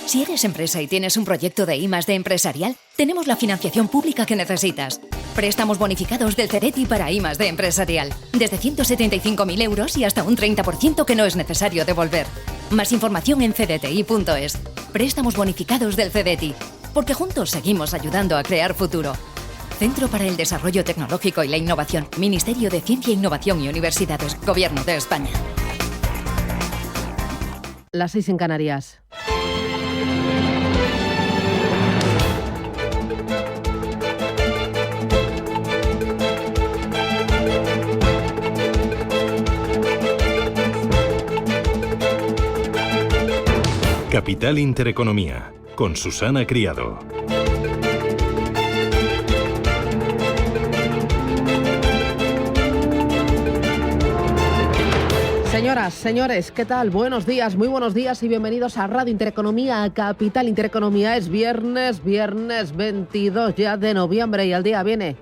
Si eres empresa y tienes un proyecto de I+D empresarial, tenemos la financiación pública que necesitas. Préstamos bonificados del CEDETI para I+D empresarial. Desde 175.000 euros y hasta un 30% que no es necesario devolver. Más información en cdti.es. Préstamos bonificados del CEDETI. Porque juntos seguimos ayudando a crear futuro. Centro para el Desarrollo Tecnológico y la Innovación. Ministerio de Ciencia, Innovación y Universidades. Gobierno de España. Las 6 en Canarias. Capital Intereconomía, con Susana Criado. Señoras, señores, ¿qué tal? Buenos días, muy buenos días y bienvenidos a Radio Intereconomía, a Capital Intereconomía. Es viernes 22 ya de noviembre y el día viene,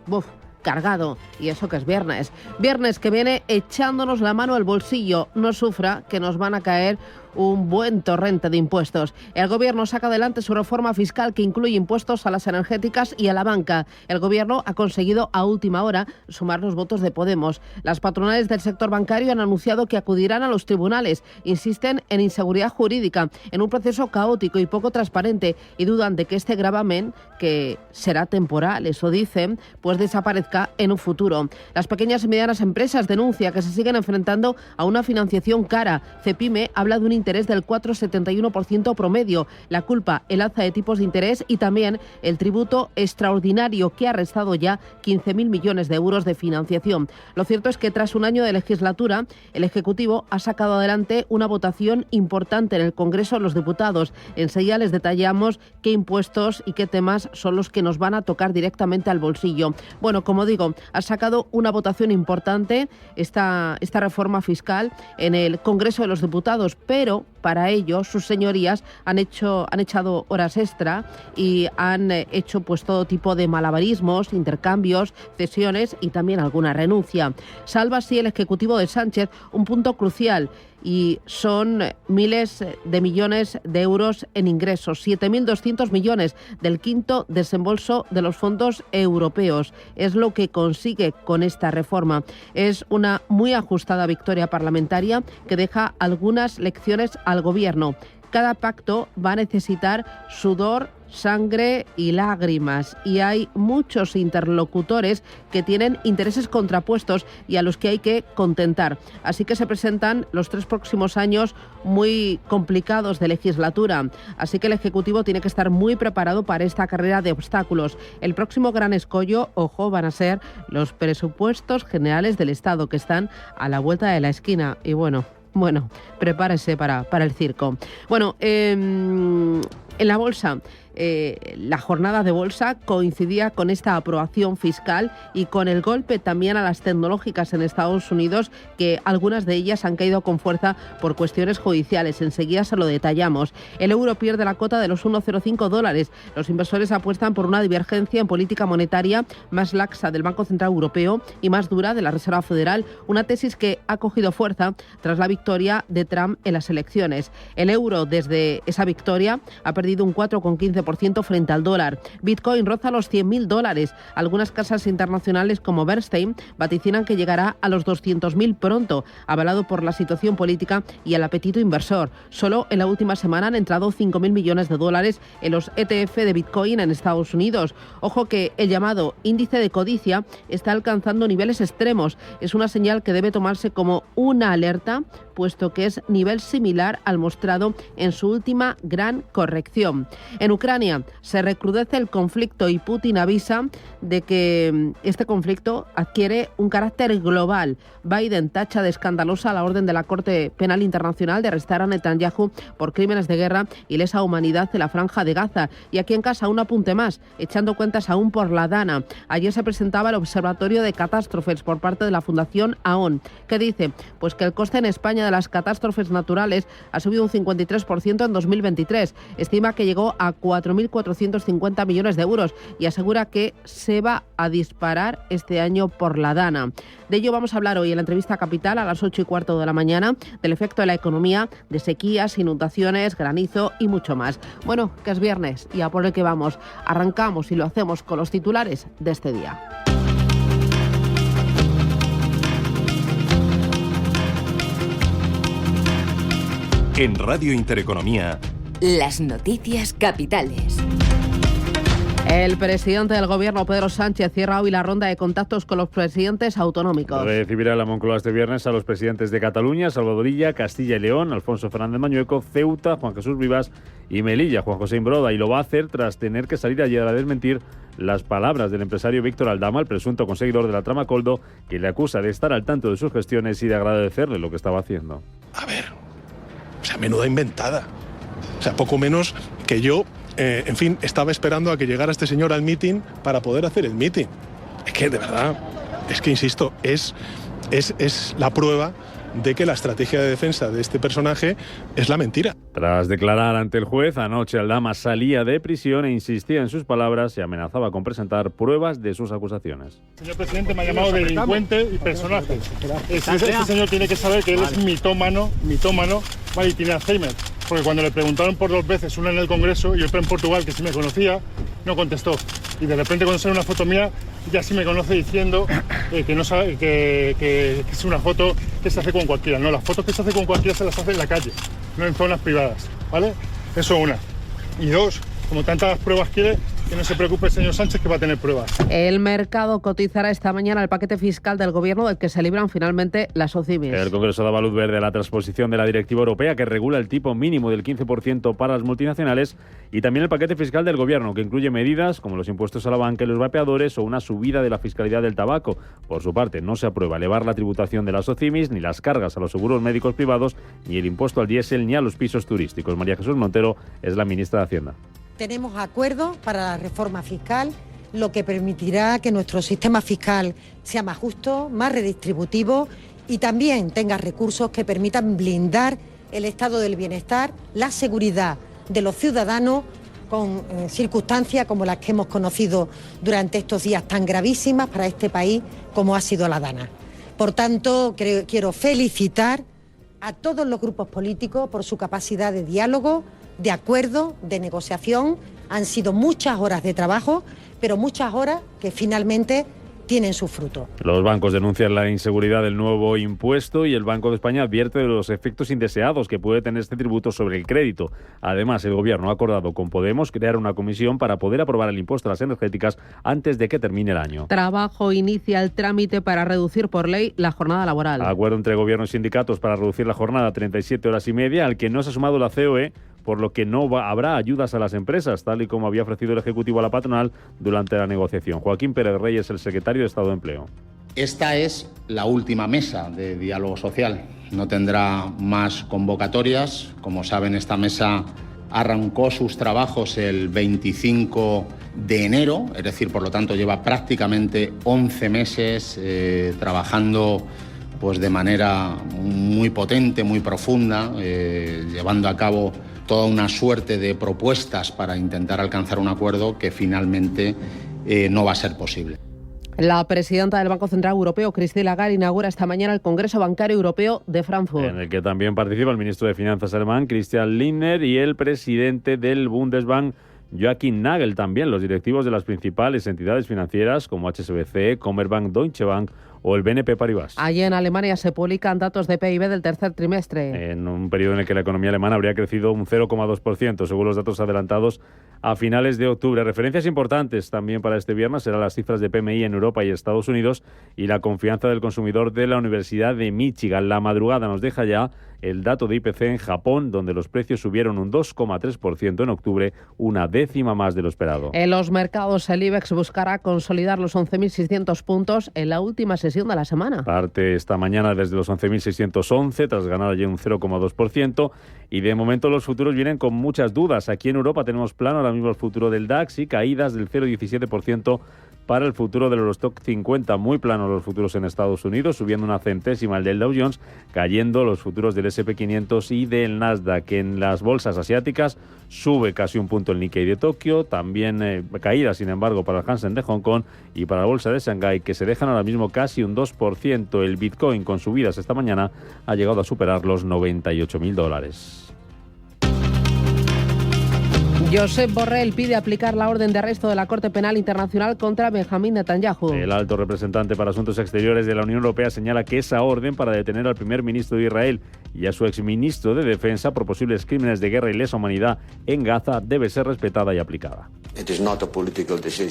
cargado, y eso que es viernes. Viernes que viene echándonos la mano al bolsillo. No sufra, que nos van a caer un buen torrente de impuestos. El Gobierno saca adelante su reforma fiscal que incluye impuestos a las energéticas y a la banca. El Gobierno ha conseguido a última hora sumar los votos de Podemos. Las patronales del sector bancario han anunciado que acudirán a los tribunales. Insisten en inseguridad jurídica, en un proceso caótico y poco transparente, y dudan de que este gravamen, que será temporal, eso dicen, pues desaparezca en un futuro. Las pequeñas y medianas empresas denuncian que se siguen enfrentando a una financiación cara. Cepime habla de un interés del 4,71% promedio. La culpa, el alza de tipos de interés y también el tributo extraordinario que ha restado ya 15.000 millones de euros de financiación. Lo cierto es que tras un año de legislatura, el Ejecutivo ha sacado adelante una votación importante en el Congreso de los Diputados. Enseguida les detallamos qué impuestos y qué temas son los que nos van a tocar directamente al bolsillo. Bueno, como digo, ha sacado una votación importante esta reforma fiscal en el Congreso de los Diputados, pero para ello sus señorías han echado horas extra y han hecho pues todo tipo de malabarismos, intercambios, cesiones y también alguna renuncia. Salva así el Ejecutivo de Sánchez un punto crucial, y son miles de millones de euros en ingresos, 7.200 millones del quinto desembolso de los fondos europeos. Es lo que consigue con esta reforma. Es una muy ajustada victoria parlamentaria que deja algunas lecciones al Gobierno. Cada pacto va a necesitar sudor, sangre y lágrimas, y hay muchos interlocutores que tienen intereses contrapuestos y a los que hay que contentar. Así que se presentan los 3 próximos años muy complicados de legislatura. Así que el Ejecutivo tiene que estar muy preparado para esta carrera de obstáculos. El próximo gran escollo, ojo, van a ser los presupuestos generales del Estado, que están a la vuelta de la esquina. Y bueno, prepárese para el circo. Bueno, en la bolsa, la jornada de bolsa coincidía con esta aprobación fiscal y con el golpe también a las tecnológicas en Estados Unidos, que algunas de ellas han caído con fuerza por cuestiones judiciales. Enseguida se lo detallamos. El euro pierde la cota de los $1,05. Los inversores apuestan por una divergencia en política monetaria más laxa del Banco Central Europeo y más dura de la Reserva Federal, una tesis que ha cogido fuerza tras la victoria de Trump en las elecciones. El euro, desde esa victoria, ha perdido un 4,15% frente al dólar. Bitcoin roza los $100.000. Algunas casas internacionales como Bernstein vaticinan que llegará a los 200.000 pronto, avalado por la situación política y el apetito inversor. Solo en la última semana han entrado $5.000 millones en los ETF de Bitcoin en Estados Unidos. Ojo que el llamado índice de codicia está alcanzando niveles extremos. Es una señal que debe tomarse como una alerta, puesto que es nivel similar al mostrado en su última gran corrección. En Ucrania se recrudece el conflicto y Putin avisa de que este conflicto adquiere un carácter global. Biden tacha de escandalosa la orden de la Corte Penal Internacional de arrestar a Netanyahu por crímenes de guerra y lesa humanidad en la Franja de Gaza. Y aquí en casa un apunte más, echando cuentas aún por la DANA. Ayer se presentaba el Observatorio de Catástrofes por parte de la Fundación AON. ¿Qué dice? Pues que el coste en España de las catástrofes naturales ha subido un 53% en 2023. Estima que llegó a 4.450 millones de euros y asegura que se va a disparar este año por la Dana. De ello vamos a hablar hoy en la entrevista Capital a las 8:15 de la mañana, del efecto de la economía, de sequías, inundaciones, granizo y mucho más. Bueno, que es viernes y a por el que vamos. Arrancamos y lo hacemos con los titulares de este día. En Radio Intereconomía, las noticias capitales. El presidente del Gobierno, Pedro Sánchez, cierra hoy la ronda de contactos con los presidentes autonómicos. Recibirá en la Moncloa este viernes a los presidentes de Cataluña, Salvador Illa, Castilla y León, Alfonso Fernández Mañueco, Ceuta, Juan Jesús Vivas y Melilla, Juan José Imbroda, y lo va a hacer tras tener que salir ayer a desmentir las palabras del empresario Víctor Aldama, el presunto conseguidor de la trama Coldo, que le acusa de estar al tanto de sus gestiones y de agradecerle lo que estaba haciendo. A ver, menuda inventada. Poco menos que yo... en fin, estaba esperando a que llegara este señor al meeting para poder hacer el meeting. Es que, de verdad, insisto, es la prueba de que la estrategia de defensa de este personaje es la mentira. Tras declarar ante el juez, anoche Aldama salía de prisión e insistía en sus palabras y amenazaba con presentar pruebas de sus acusaciones. Señor presidente, me ha llamado delincuente y personaje. Este señor tiene que saber que él es mitómano, vale, y tiene Alzheimer. Porque cuando le preguntaron por 2 veces, una en el Congreso y otra en Portugal, que sí me conocía, no contestó. Y de repente cuando sale una foto mía, ya sí me conoce diciendo que no sabe que es una foto que se hace con cualquiera. No, las fotos que se hace con cualquiera se las hace en la calle, no en zonas privadas, ¿vale? Eso una. Y 2, como tantas pruebas quiere, que no se preocupe el señor Sánchez, que va a tener pruebas. El mercado cotizará esta mañana el paquete fiscal del Gobierno del que se libran finalmente las SOCIMIs. El Congreso daba luz verde a la transposición de la directiva europea que regula el tipo mínimo del 15% para las multinacionales y también el paquete fiscal del Gobierno que incluye medidas como los impuestos a la banca y los vapeadores o una subida de la fiscalidad del tabaco. Por su parte, no se aprueba elevar la tributación de las SOCIMIs, ni las cargas a los seguros médicos privados, ni el impuesto al diésel, ni a los pisos turísticos. María Jesús Montero es la ministra de Hacienda. Tenemos acuerdo para la reforma fiscal, lo que permitirá que nuestro sistema fiscal sea más justo, más redistributivo y también tenga recursos que permitan blindar el estado del bienestar, la seguridad de los ciudadanos con circunstancias como las que hemos conocido durante estos días tan gravísimas para este país como ha sido la Dana. Por tanto, quiero felicitar a todos los grupos políticos por su capacidad de diálogo, de acuerdo, de negociación. Han sido muchas horas de trabajo, pero muchas horas que finalmente tienen su fruto. Los bancos denuncian la inseguridad del nuevo impuesto y el Banco de España advierte de los efectos indeseados que puede tener este tributo sobre el crédito. Además, el Gobierno ha acordado con Podemos crear una comisión para poder aprobar el impuesto a las energéticas antes de que termine el año. Trabajo inicia el trámite para reducir por ley la jornada laboral. Acuerdo entre Gobierno y sindicatos para reducir la jornada a 37 horas y media, al que no se ha sumado la COE, por lo que no habrá ayudas a las empresas, tal y como había ofrecido el Ejecutivo a la patronal durante la negociación. Joaquín Pérez Reyes, el secretario de Estado de Empleo. Esta es la última mesa de diálogo social. No tendrá más convocatorias. Como saben, esta mesa arrancó sus trabajos el 25 de enero, es decir, por lo tanto, lleva prácticamente 11 meses trabajando pues de manera muy potente, muy profunda, llevando a cabo toda una suerte de propuestas para intentar alcanzar un acuerdo que finalmente no va a ser posible. La presidenta del Banco Central Europeo, Christine Lagarde, inaugura esta mañana el Congreso Bancario Europeo de Frankfurt, en el que también participa el ministro de Finanzas alemán, Christian Lindner, y el presidente del Bundesbank, Joachim Nagel. También los directivos de las principales entidades financieras como HSBC, Commerzbank, Deutsche Bank o el BNP Paribas. Allí en Alemania se publican datos de PIB del tercer trimestre. En un periodo en el que la economía alemana habría crecido un 0,2%, según los datos adelantados a finales de octubre. Referencias importantes también para este viernes serán las cifras de PMI en Europa y Estados Unidos y la confianza del consumidor de la Universidad de Michigan. La madrugada nos deja ya el dato de IPC en Japón, donde los precios subieron un 2,3% en octubre, una décima más de lo esperado. En los mercados, el IBEX buscará consolidar los 11.600 puntos en la última sesión de la semana. Parte esta mañana desde los 11.611, tras ganar allí un 0,2%, y de momento los futuros vienen con muchas dudas. Aquí en Europa tenemos plano ahora mismo el futuro del DAX y caídas del 0,17% para el futuro del Eurostock 50. Muy planos los futuros en Estados Unidos, subiendo una centésima el del Dow Jones, cayendo los futuros del S&P 500 y del Nasdaq. En las bolsas asiáticas sube casi un punto el Nikkei de Tokio, también caída, sin embargo, para el Hansen de Hong Kong y para la bolsa de Shanghái, que se dejan ahora mismo casi un 2%. El Bitcoin, con subidas esta mañana, ha llegado a superar los $98.000. Josep Borrell pide aplicar la orden de arresto de la Corte Penal Internacional contra Benjamín Netanyahu. El alto representante para Asuntos Exteriores de la Unión Europea señala que esa orden para detener al primer ministro de Israel y a su exministro de Defensa por posibles crímenes de guerra y lesa humanidad en Gaza debe ser respetada y aplicada.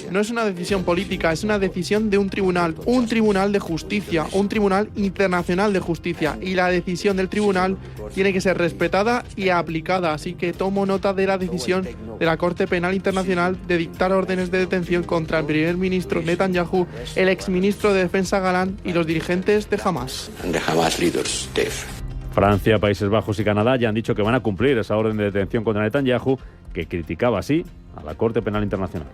No es una decisión política, es una decisión de un tribunal de justicia, un tribunal internacional de justicia, y la decisión del tribunal tiene que ser respetada y aplicada. Así que tomo nota de la decisión de la Corte Penal Internacional de dictar órdenes de detención contra el primer ministro Netanyahu, el exministro de Defensa Galán y los dirigentes de Hamas. Francia, Países Bajos y Canadá ya han dicho que van a cumplir esa orden de detención contra Netanyahu, que criticaba así a la Corte Penal Internacional.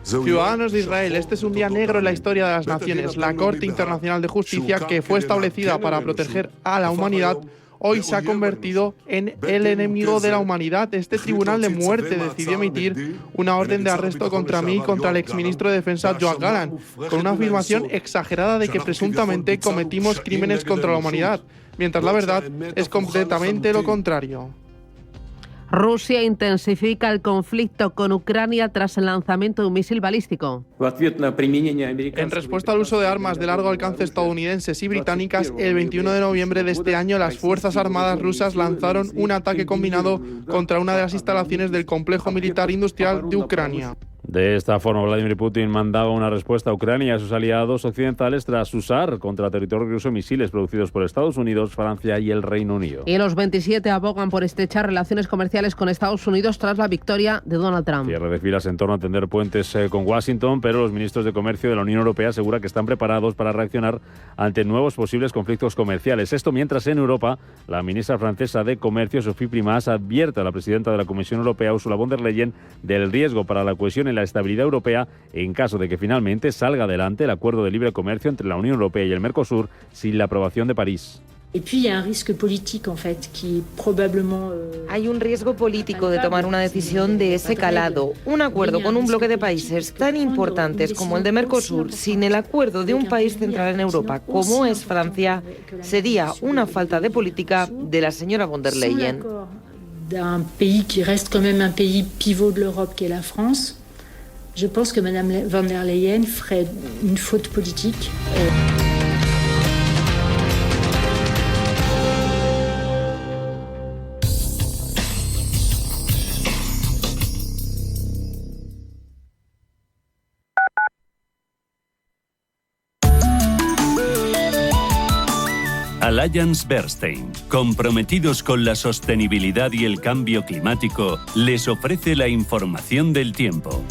Ciudadanos de Israel, este es un día negro en la historia de las naciones. La Corte Internacional de Justicia, que fue establecida para proteger a la humanidad, hoy se ha convertido en el enemigo de la humanidad. Este tribunal de muerte decidió emitir una orden de arresto contra mí y contra el exministro de Defensa Yoav Gallant, con una afirmación exagerada de que presuntamente cometimos crímenes contra la humanidad, mientras la verdad es completamente lo contrario. Rusia intensifica el conflicto con Ucrania tras el lanzamiento de un misil balístico. En respuesta al uso de armas de largo alcance estadounidenses y británicas, el 21 de noviembre de este año las Fuerzas Armadas rusas lanzaron un ataque combinado contra una de las instalaciones del complejo militar industrial de Ucrania. De esta forma, Vladimir Putin mandaba una respuesta a Ucrania y a sus aliados occidentales tras usar contra territorio ruso misiles producidos por Estados Unidos, Francia y el Reino Unido. Y los 27 abogan por estrechar relaciones comerciales con Estados Unidos tras la victoria de Donald Trump. Cierre de filas en torno a tender puentes con Washington, pero los ministros de Comercio de la Unión Europea aseguran que están preparados para reaccionar ante nuevos posibles conflictos comerciales. Esto mientras en Europa, la ministra francesa de Comercio, Sophie Primas, advierte a la presidenta de la Comisión Europea, Ursula von der Leyen, del riesgo para la cohesión y la estabilidad europea en caso de que finalmente salga adelante el acuerdo de libre comercio entre la Unión Europea y el Mercosur sin la aprobación de París. Hay un riesgo político de tomar una decisión de ese calado. Un acuerdo con un bloque de países tan importantes como el de Mercosur, sin el acuerdo de un país central en Europa como es Francia, sería una falta de política de la señora von der Leyen. D'un pays qui reste quand même un pays pivot de l'Europe qui est la France. Je pense que Madame von der Leyen ferait une faute politique. Allianz Bernstein, comprometidos con la sostenibilidad y el cambio climático, les ofrece la información del tiempo.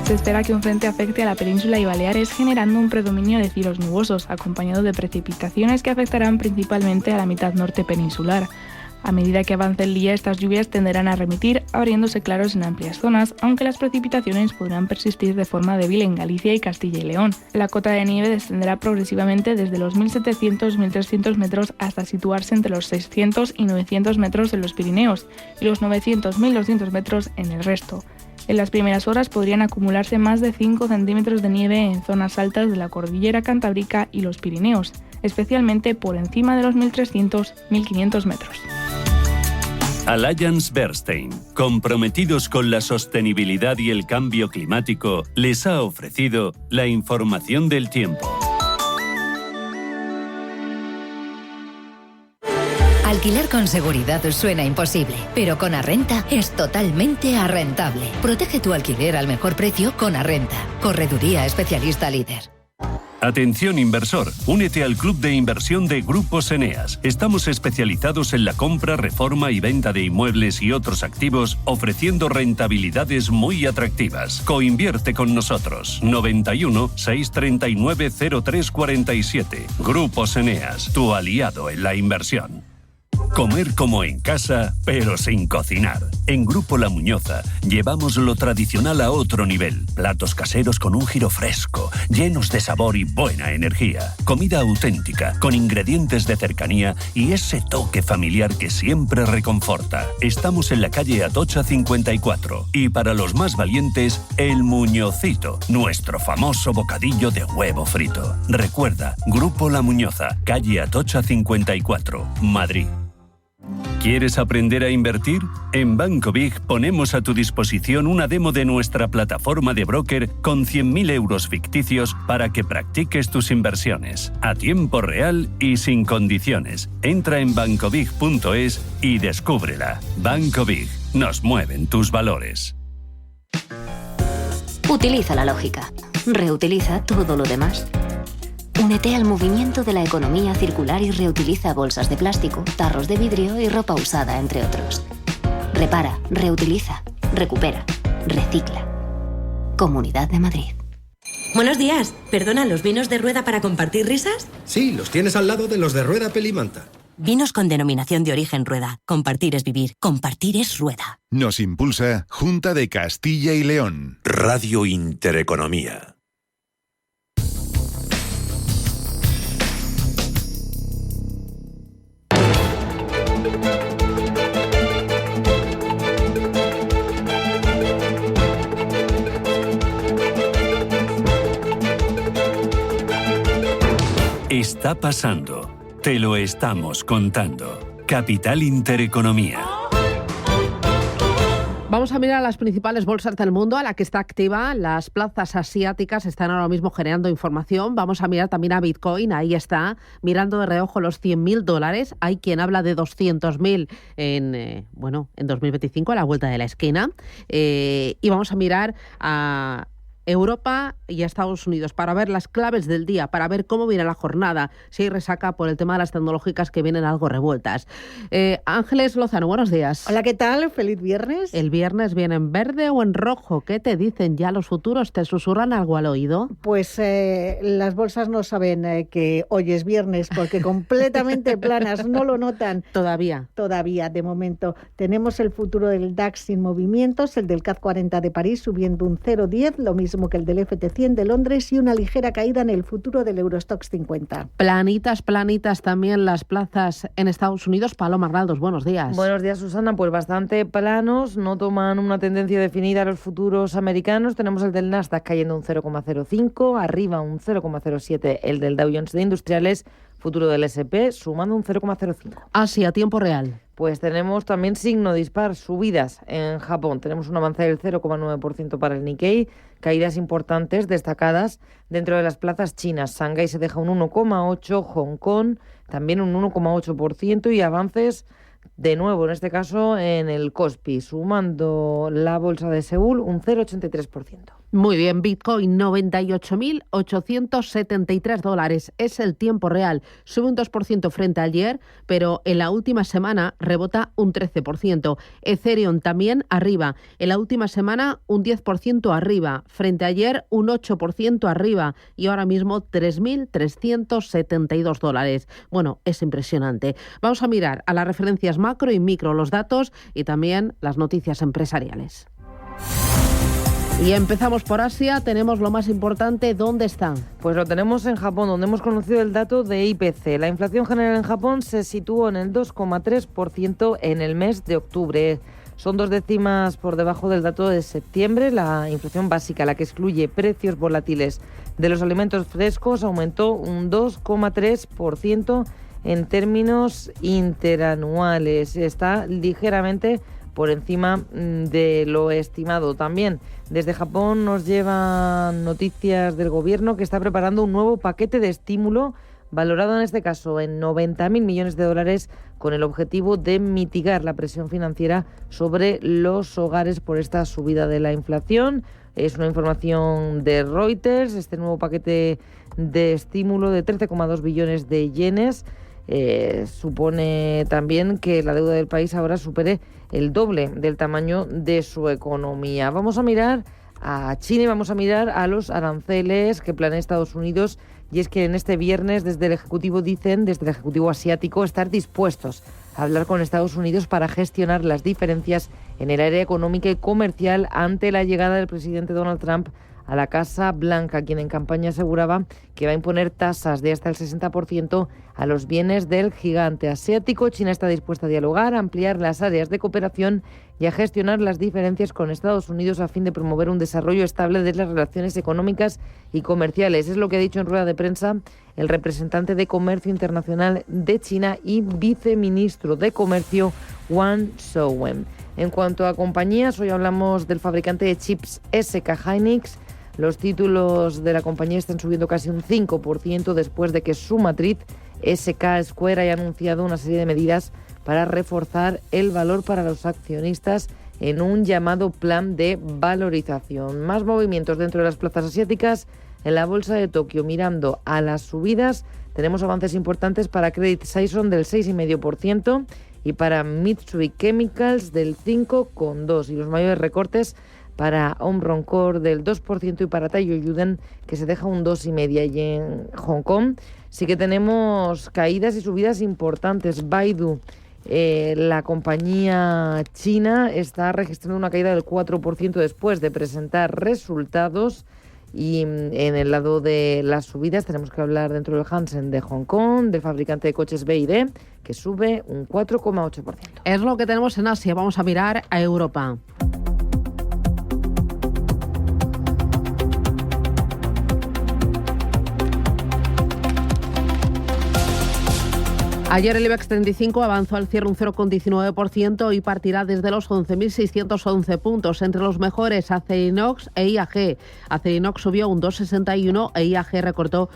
Se espera que un frente afecte a la península y Baleares, generando un predominio de cielos nubosos, acompañado de precipitaciones que afectarán principalmente a la mitad norte peninsular. A medida que avance el día, estas lluvias tenderán a remitir, abriéndose claros en amplias zonas, aunque las precipitaciones podrán persistir de forma débil en Galicia y Castilla y León. La cota de nieve descenderá progresivamente desde los 1.700-1.300 metros hasta situarse entre los 600 y 900 metros en los Pirineos y los 900-1.200 metros en el resto. En las primeras horas podrían acumularse más de 5 centímetros de nieve en zonas altas de la cordillera Cantábrica y los Pirineos, especialmente por encima de los 1.300-1.500 metros. Allianz Bernstein, comprometidos con la sostenibilidad y el cambio climático, les ha ofrecido la información del tiempo. Alquilar con seguridad suena imposible, pero con Arrenta es totalmente arrentable. Protege tu alquiler al mejor precio con Arrenta, correduría especialista líder. Atención inversor, únete al club de inversión de Grupos Eneas. Estamos especializados en la compra, reforma y venta de inmuebles y otros activos, ofreciendo rentabilidades muy atractivas. Coinvierte con nosotros. 91 639 0347. Grupos Eneas, tu aliado en la inversión. Comer como en casa, pero sin cocinar. En Grupo La Muñoza llevamos lo tradicional a otro nivel. Platos caseros con un giro fresco, llenos de sabor y buena energía. Comida auténtica, con ingredientes de cercanía y ese toque familiar que siempre reconforta. Estamos en la calle Atocha 54. Y para los más valientes, el Muñozito, nuestro famoso bocadillo de huevo frito. Recuerda, Grupo La Muñoza, calle Atocha 54, Madrid. ¿Quieres aprender a invertir? En Banco Big ponemos a tu disposición una demo de nuestra plataforma de broker con 100.000 euros ficticios para que practiques tus inversiones a tiempo real y sin condiciones. Entra en bancobig.es y descúbrela. Banco Big. Nos mueven tus valores. Utiliza la lógica. Reutiliza todo lo demás. Únete al movimiento de la economía circular y reutiliza bolsas de plástico, tarros de vidrio y ropa usada, entre otros. Repara, reutiliza, recupera, recicla. Comunidad de Madrid. Buenos días. ¿Perdona, los vinos de Rueda para compartir risas? Sí, los tienes al lado de los de Rueda Pelimanta. Vinos con denominación de origen Rueda. Compartir es vivir. Compartir es Rueda. Nos impulsa Junta de Castilla y León. Radio Intereconomía. Está pasando. Te lo estamos contando. Capital Intereconomía. Vamos a mirar las principales bolsas del mundo a la que está activa. Las plazas asiáticas están ahora mismo generando información. Vamos a mirar también a Bitcoin. Ahí está, mirando de reojo los $100.000. Hay quien habla de 200.000 en 2025, a la vuelta de la esquina. Y vamos a mirar a Europa y a Estados Unidos para ver las claves del día, para ver cómo viene la jornada, si hay resaca por el tema de las tecnológicas que vienen algo revueltas. Ángeles Lozano, buenos días. Hola, ¿qué tal? Feliz viernes. ¿El viernes viene en verde o en rojo? ¿Qué te dicen ya los futuros? ¿Te susurran algo al oído? Pues las bolsas no saben que hoy es viernes porque completamente planas, no lo notan. Todavía, de momento. Tenemos el futuro del DAX sin movimientos, el del CAC 40 de París subiendo un 0,10, lo mismo que el del FT100 de Londres y una ligera caída en el futuro del Eurostoxx 50. Planitas también las plazas en Estados Unidos. Paloma Arnaldos, buenos días. Buenos días, Susana. Pues bastante planos, no toman una tendencia definida los futuros americanos. Tenemos el del Nasdaq cayendo un 0,05, arriba un 0,07 el del Dow Jones de Industriales, futuro del S&P sumando un 0,05. Asia, a tiempo real. Pues tenemos también signo dispar, subidas en Japón. Tenemos un avance del 0,9% para el Nikkei, caídas importantes destacadas dentro de las plazas chinas. Shanghái se deja un 1,8%, Hong Kong también un 1,8% y avances de nuevo, en este caso, en el Kospi, sumando la bolsa de Seúl un 0,83%. Muy bien, Bitcoin, $98.873. Es el tiempo real. Sube un 2% frente a ayer, pero en la última semana rebota un 13%. Ethereum también arriba. En la última semana un 10% arriba. Frente a ayer un 8% arriba. Y ahora mismo $3.372. Bueno, es impresionante. Vamos a mirar a las referencias macro y micro, los datos y también las noticias empresariales. Y empezamos por Asia, tenemos lo más importante, ¿dónde están? Pues lo tenemos en Japón, donde hemos conocido el dato de IPC. La inflación general en Japón se situó en el 2,3% en el mes de octubre. Son 2 décimas por debajo del dato de septiembre. La inflación básica, la que excluye precios volátiles de los alimentos frescos, aumentó un 2,3% en términos interanuales. Está ligeramente por encima de lo estimado. También desde Japón nos llevan noticias del gobierno que está preparando un nuevo paquete de estímulo valorado en este caso en $90.000 millones con el objetivo de mitigar la presión financiera sobre los hogares por esta subida de la inflación. Es una información de Reuters. Este nuevo paquete de estímulo de 13,2 billones de yenes supone también que la deuda del país ahora supere el doble del tamaño de su economía. Vamos a mirar a China y vamos a mirar a los aranceles que planea Estados Unidos, y es que en este viernes desde el Ejecutivo asiático estar dispuestos hablar con Estados Unidos para gestionar las diferencias en el área económica y comercial ante la llegada del presidente Donald Trump a la Casa Blanca, quien en campaña aseguraba que va a imponer tasas de hasta el 60% a los bienes del gigante asiático. China está dispuesta a dialogar, a ampliar las áreas de cooperación y a gestionar las diferencias con Estados Unidos a fin de promover un desarrollo estable de las relaciones económicas y comerciales. Es lo que ha dicho en rueda de prensa el representante de Comercio Internacional de China y viceministro de Comercio, Wang Shouwen. En cuanto a compañías, hoy hablamos del fabricante de chips SK Hynix. Los títulos de la compañía están subiendo casi un 5% después de que su matriz SK Square haya anunciado una serie de medidas para reforzar el valor para los accionistas en un llamado plan de valorización. Más movimientos dentro de las plazas asiáticas. En la bolsa de Tokio, mirando a las subidas, tenemos avances importantes para Credit Suisse del 6,5% y para Mitsui Chemicals del 5,2%. Y los mayores recortes para Omron Core del 2% y para Taiyo Yuden, que se deja un 2,5%. Y en Hong Kong sí que tenemos caídas y subidas importantes. Baidu, la compañía china, está registrando una caída del 4% después de presentar resultados. Y en el lado de las subidas tenemos que hablar dentro del Hansen de Hong Kong, del fabricante de coches BYD, que sube un 4,8%. Es lo que tenemos en Asia. Vamos a mirar a Europa. Ayer el IBEX 35 avanzó al cierre un 0,19% y partirá desde los 11.611 puntos. Entre los mejores, Acerinox e IAG. Acerinox subió un 2,61 e IAG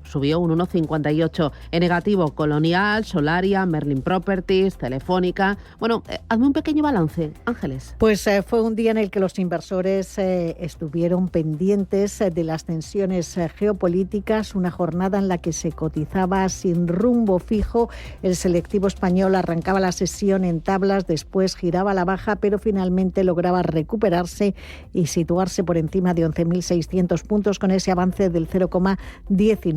subió un 1,58. En negativo, Colonial, Solaria, Merlin Properties, Telefónica. Bueno, hazme un pequeño balance, Ángeles. Pues fue un día en el que los inversores estuvieron pendientes de las tensiones geopolíticas, una jornada en la que se cotizaba sin rumbo fijo. El selectivo español arrancaba la sesión en tablas, después giraba a la baja, pero finalmente lograba recuperarse y situarse por encima de 11.600 puntos con ese avance del 0,19%.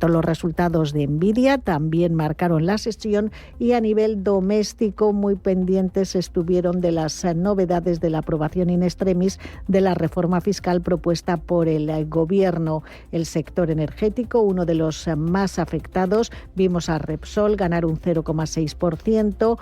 Los resultados de Nvidia también marcaron la sesión y a nivel doméstico muy pendientes estuvieron de las novedades de la aprobación in extremis de la reforma fiscal propuesta por el gobierno. El sector energético, uno de los más afectados, vimos a Repsol ganar un 0,6%.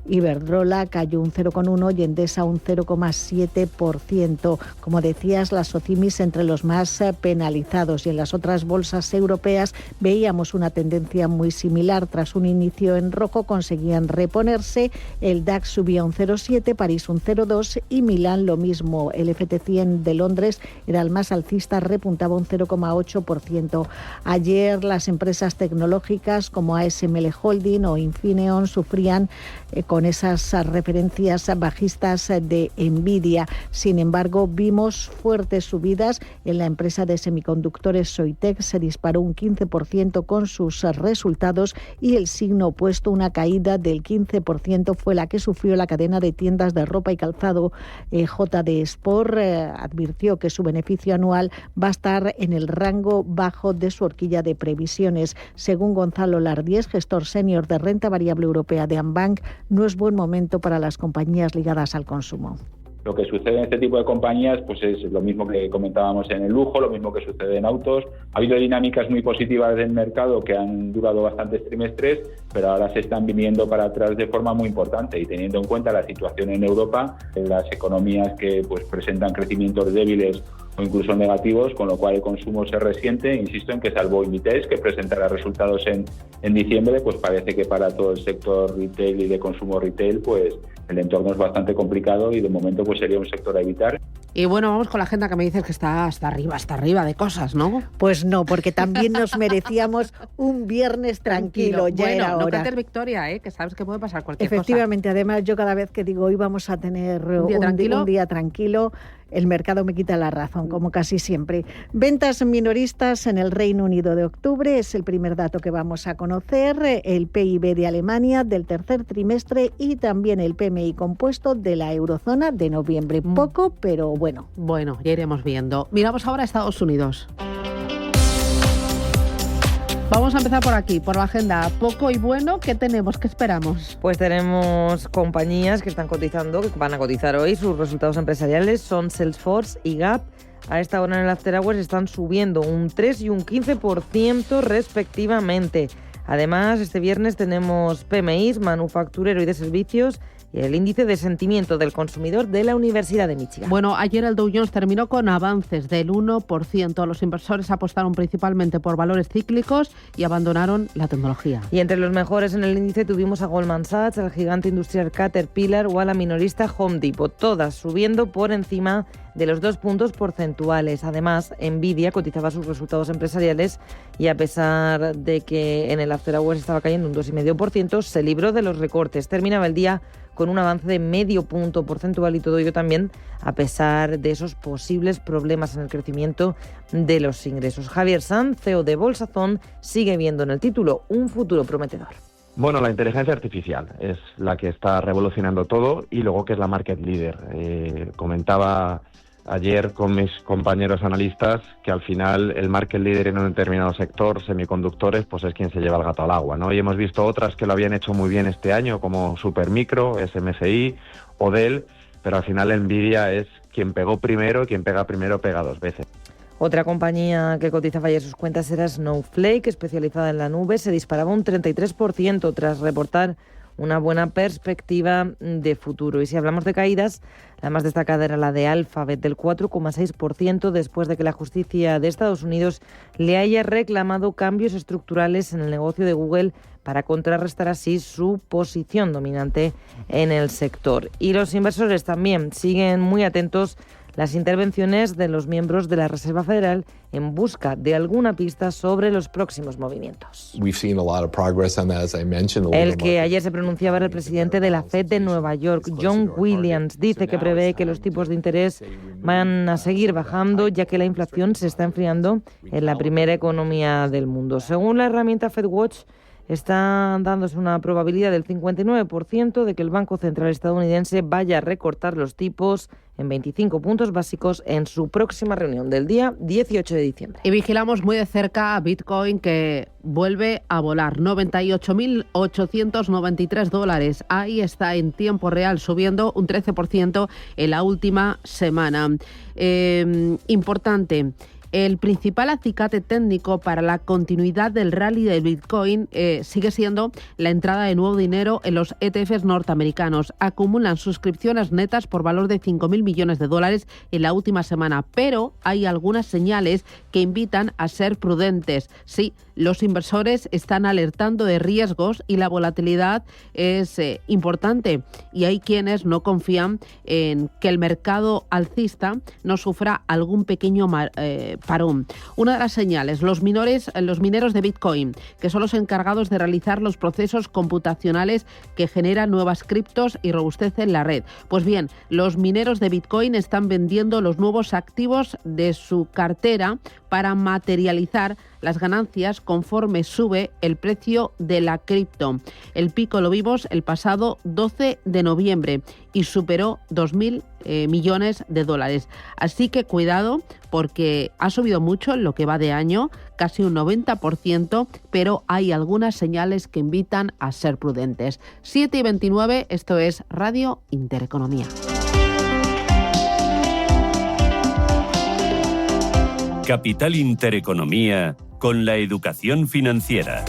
Iberdrola cayó un 0,1% y Endesa un 0,7%. Como decías, las OCIMIs entre los más penalizados, y en las otras bolsas europeas veíamos una tendencia muy similar. Tras un inicio en rojo conseguían reponerse. El DAX subía un 0,7%, París un 0,2% y Milán lo mismo. El FT100 de Londres era el más alcista, repuntaba un 0,8%. Ayer las empresas tecnológicas como ASML Holding o Infineon sufrían con esas referencias bajistas de Nvidia. Sin embargo, vimos fuertes subidas en la empresa de semiconductores Soitec, se disparó un 15% con sus resultados, y el signo opuesto, una caída del 15%, fue la que sufrió la cadena de tiendas de ropa y calzado JD Sport. Advirtió que su beneficio anual va a estar en el rango bajo de su horquilla de previsiones. Según Gonzalo Lardiés, gestor senior de renta variable europea de Ambank, no es buen momento para las compañías ligadas al consumo. Lo que sucede en este tipo de compañías pues es lo mismo que comentábamos en el lujo, lo mismo que sucede en autos. Ha habido dinámicas muy positivas del mercado que han durado bastantes trimestres, pero ahora se están viniendo para atrás de forma muy importante, y teniendo en cuenta la situación en Europa, las economías que pues presentan crecimientos débiles o incluso negativos, con lo cual el consumo se resiente. Insisto en que, salvo Inditex, que presentará resultados en diciembre, pues parece que para todo el sector retail y de consumo retail, pues el entorno es bastante complicado y de momento pues sería un sector a evitar. Y bueno, vamos con la agenda, que me dices que está hasta arriba de cosas, ¿no? Pues no, porque también nos merecíamos un viernes tranquilo. Ya bueno, era no hora. cantes victoria, que sabes que puede pasar cualquier Efectivamente, además yo cada vez que digo hoy vamos a tener un día tranquilo, el mercado me quita la razón, como casi siempre. Ventas minoristas en el Reino Unido de octubre es el primer dato que vamos a conocer, el PIB de Alemania del tercer trimestre y también el PMI compuesto de la eurozona de noviembre. Poco, pero bueno. Bueno, ya iremos viendo. Miramos ahora a Estados Unidos. Vamos a empezar por aquí, por la agenda. Poco y bueno, ¿qué tenemos? ¿Qué esperamos? Pues tenemos compañías que están cotizando, que van a cotizar hoy. Sus resultados empresariales son Salesforce y Gap. A esta hora en el After Hours están subiendo un 3 y un 15% respectivamente. Además, este viernes tenemos PMIs, manufacturero y de servicios, y el índice de sentimiento del consumidor de la Universidad de Michigan. Bueno, ayer el Dow Jones terminó con avances del 1%. Los inversores apostaron principalmente por valores cíclicos y abandonaron la tecnología. Y entre los mejores en el índice tuvimos a Goldman Sachs, al gigante industrial Caterpillar o a la minorista Home Depot, todas subiendo por encima de los 2 puntos porcentuales. Además, Nvidia cotizaba sus resultados empresariales y a pesar de que en el After Hours estaba cayendo un 2,5%, se libró de los recortes. Terminaba el día con un avance de medio punto porcentual y todo ello también a pesar de esos posibles problemas en el crecimiento de los ingresos. Javier Sanz, CEO de Bolsazón, sigue viendo en el título un futuro prometedor. Bueno, la inteligencia artificial es la que está revolucionando todo y luego que es la market leader. Comentaba ayer con mis compañeros analistas que al final el market leader en un determinado sector, semiconductores, pues es quien se lleva el gato al agua, ¿no? Y hemos visto otras que lo habían hecho muy bien este año, como Supermicro, SMCI o Dell, pero al final Nvidia es quien pegó primero y quien pega primero pega 2 veces. Otra compañía que cotizaba ayer sus cuentas era Snowflake, especializada en la nube. Se disparaba un 33% tras reportar una buena perspectiva de futuro. Y si hablamos de caídas, la más destacada era la de Alphabet, del 4,6%, después de que la justicia de Estados Unidos le haya reclamado cambios estructurales en el negocio de Google para contrarrestar así su posición dominante en el sector. Y los inversores también siguen muy atentos las intervenciones de los miembros de la Reserva Federal en busca de alguna pista sobre los próximos movimientos. El que ayer se pronunciaba era el presidente de la Fed de Nueva York, John Williams. Dice que prevé que los tipos de interés van a seguir bajando, ya que la inflación se está enfriando en la primera economía del mundo. Según la herramienta FedWatch, está dándose una probabilidad del 59% de que el Banco Central estadounidense vaya a recortar los tipos en 25 puntos básicos en su próxima reunión del día 18 de diciembre. Y vigilamos muy de cerca a Bitcoin, que vuelve a volar. $98.893. Ahí está en tiempo real, subiendo un 13% en la última semana. Importante. El principal acicate técnico para la continuidad del rally del Bitcoin sigue siendo la entrada de nuevo dinero en los ETFs norteamericanos. Acumulan suscripciones netas por valor de $5.000 millones en la última semana, pero hay algunas señales que invitan a ser prudentes. Sí, los inversores están alertando de riesgos y la volatilidad es importante, y hay quienes no confían en que el mercado alcista no sufra algún pequeño parón. Una de las señales, los mineros de Bitcoin, que son los encargados de realizar los procesos computacionales que generan nuevas criptos y robustecen la red. Pues bien, los mineros de Bitcoin están vendiendo los nuevos activos de su cartera para materializar las ganancias conforme sube el precio de la cripto. El pico lo vimos el pasado 12 de noviembre y superó $2.000 millones. Así que cuidado, porque ha subido mucho en lo que va de año, casi un 90%, pero hay algunas señales que invitan a ser prudentes. 7:29, esto es Radio Intereconomía. Capital Intereconomía con la educación financiera.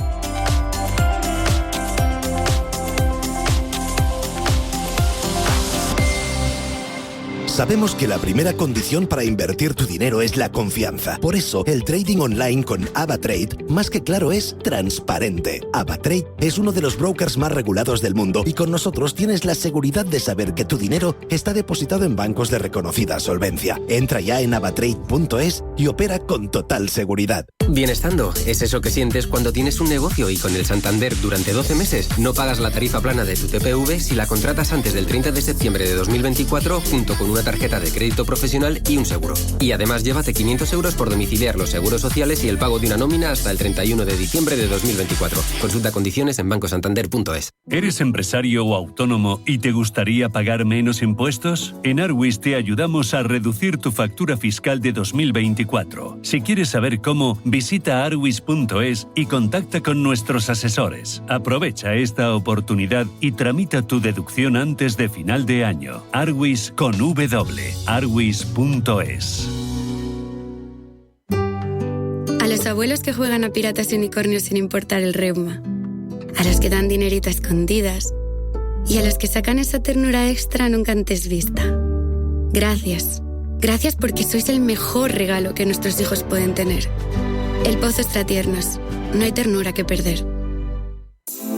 Sabemos que la primera condición para invertir tu dinero es la confianza. Por eso, el trading online con AvaTrade, más que claro, es transparente. AvaTrade es uno de los brokers más regulados del mundo y con nosotros tienes la seguridad de saber que tu dinero está depositado en bancos de reconocida solvencia. Entra ya en avatrade.es y opera con total seguridad. Bienestando es eso que sientes cuando tienes un negocio y con el Santander durante 12 meses no pagas la tarifa plana de tu TPV si la contratas antes del 30 de septiembre de 2024 junto con una tarjeta de crédito profesional y un seguro. Y además llévate 500 euros por domiciliar los seguros sociales y el pago de una nómina hasta el 31 de diciembre de 2024. Consulta condiciones en bancosantander.es. ¿Eres empresario o autónomo y te gustaría pagar menos impuestos? En Arwis te ayudamos a reducir tu factura fiscal de 2024. Si quieres saber cómo, Visita arwis.es y contacta con nuestros asesores. Aprovecha esta oportunidad y tramita tu deducción antes de final de año. Arwis con W. arwis.es. A los abuelos que juegan a piratas y unicornios sin importar el reuma. A los que dan dinerito a escondidas. Y a los que sacan esa ternura extra nunca antes vista. Gracias. Gracias porque sois el mejor regalo que nuestros hijos pueden tener. El Pozo Extratiernos. No hay ternura que perder.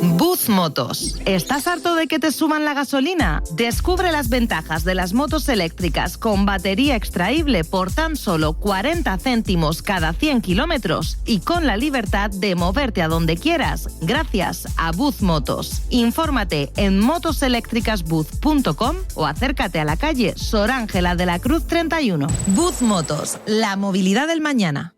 Buzz Motos. ¿Estás harto de que te suban la gasolina? Descubre las ventajas de las motos eléctricas con batería extraíble por tan solo 40 céntimos cada 100 kilómetros y con la libertad de moverte a donde quieras gracias a Buzz Motos. Infórmate en motoseléctricasbuzz.com o acércate a la calle Sor Ángela de la Cruz 31. Buzz Motos, la movilidad del mañana.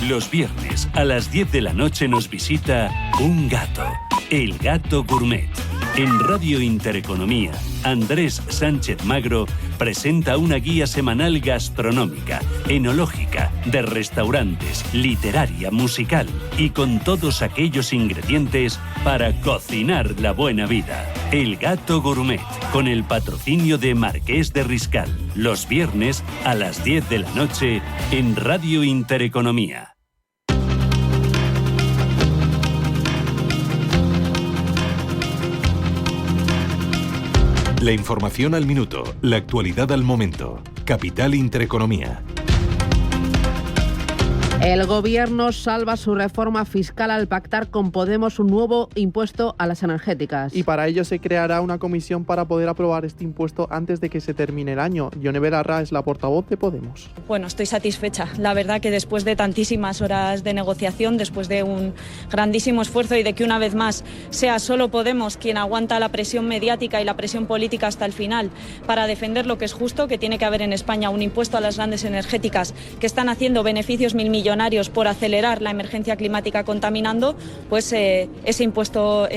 Los viernes a las 10 de la noche nos visita un gato, el Gato Gourmet. En Radio Intereconomía, Andrés Sánchez Magro presenta una guía semanal gastronómica, enológica, de restaurantes, literaria, musical y con todos aquellos ingredientes para cocinar la buena vida. El Gato Gourmet, con el patrocinio de Marqués de Riscal. Los viernes a las 10 de la noche en Radio Intereconomía. La información al minuto, la actualidad al momento. Capital Intereconomía. El Gobierno salva su reforma fiscal al pactar con Podemos un nuevo impuesto a las energéticas. Y para ello se creará una comisión para poder aprobar este impuesto antes de que se termine el año. Yone Belarra es la portavoz de Podemos. Bueno, estoy satisfecha. La verdad que después de tantísimas horas de negociación, después de un grandísimo esfuerzo y de que una vez más sea solo Podemos quien aguanta la presión mediática y la presión política hasta el final para defender lo que es justo, que tiene que haber en España un impuesto a las grandes energéticas que están haciendo beneficios milmillonarios por acelerar la emergencia climática contaminando, pues ese impuesto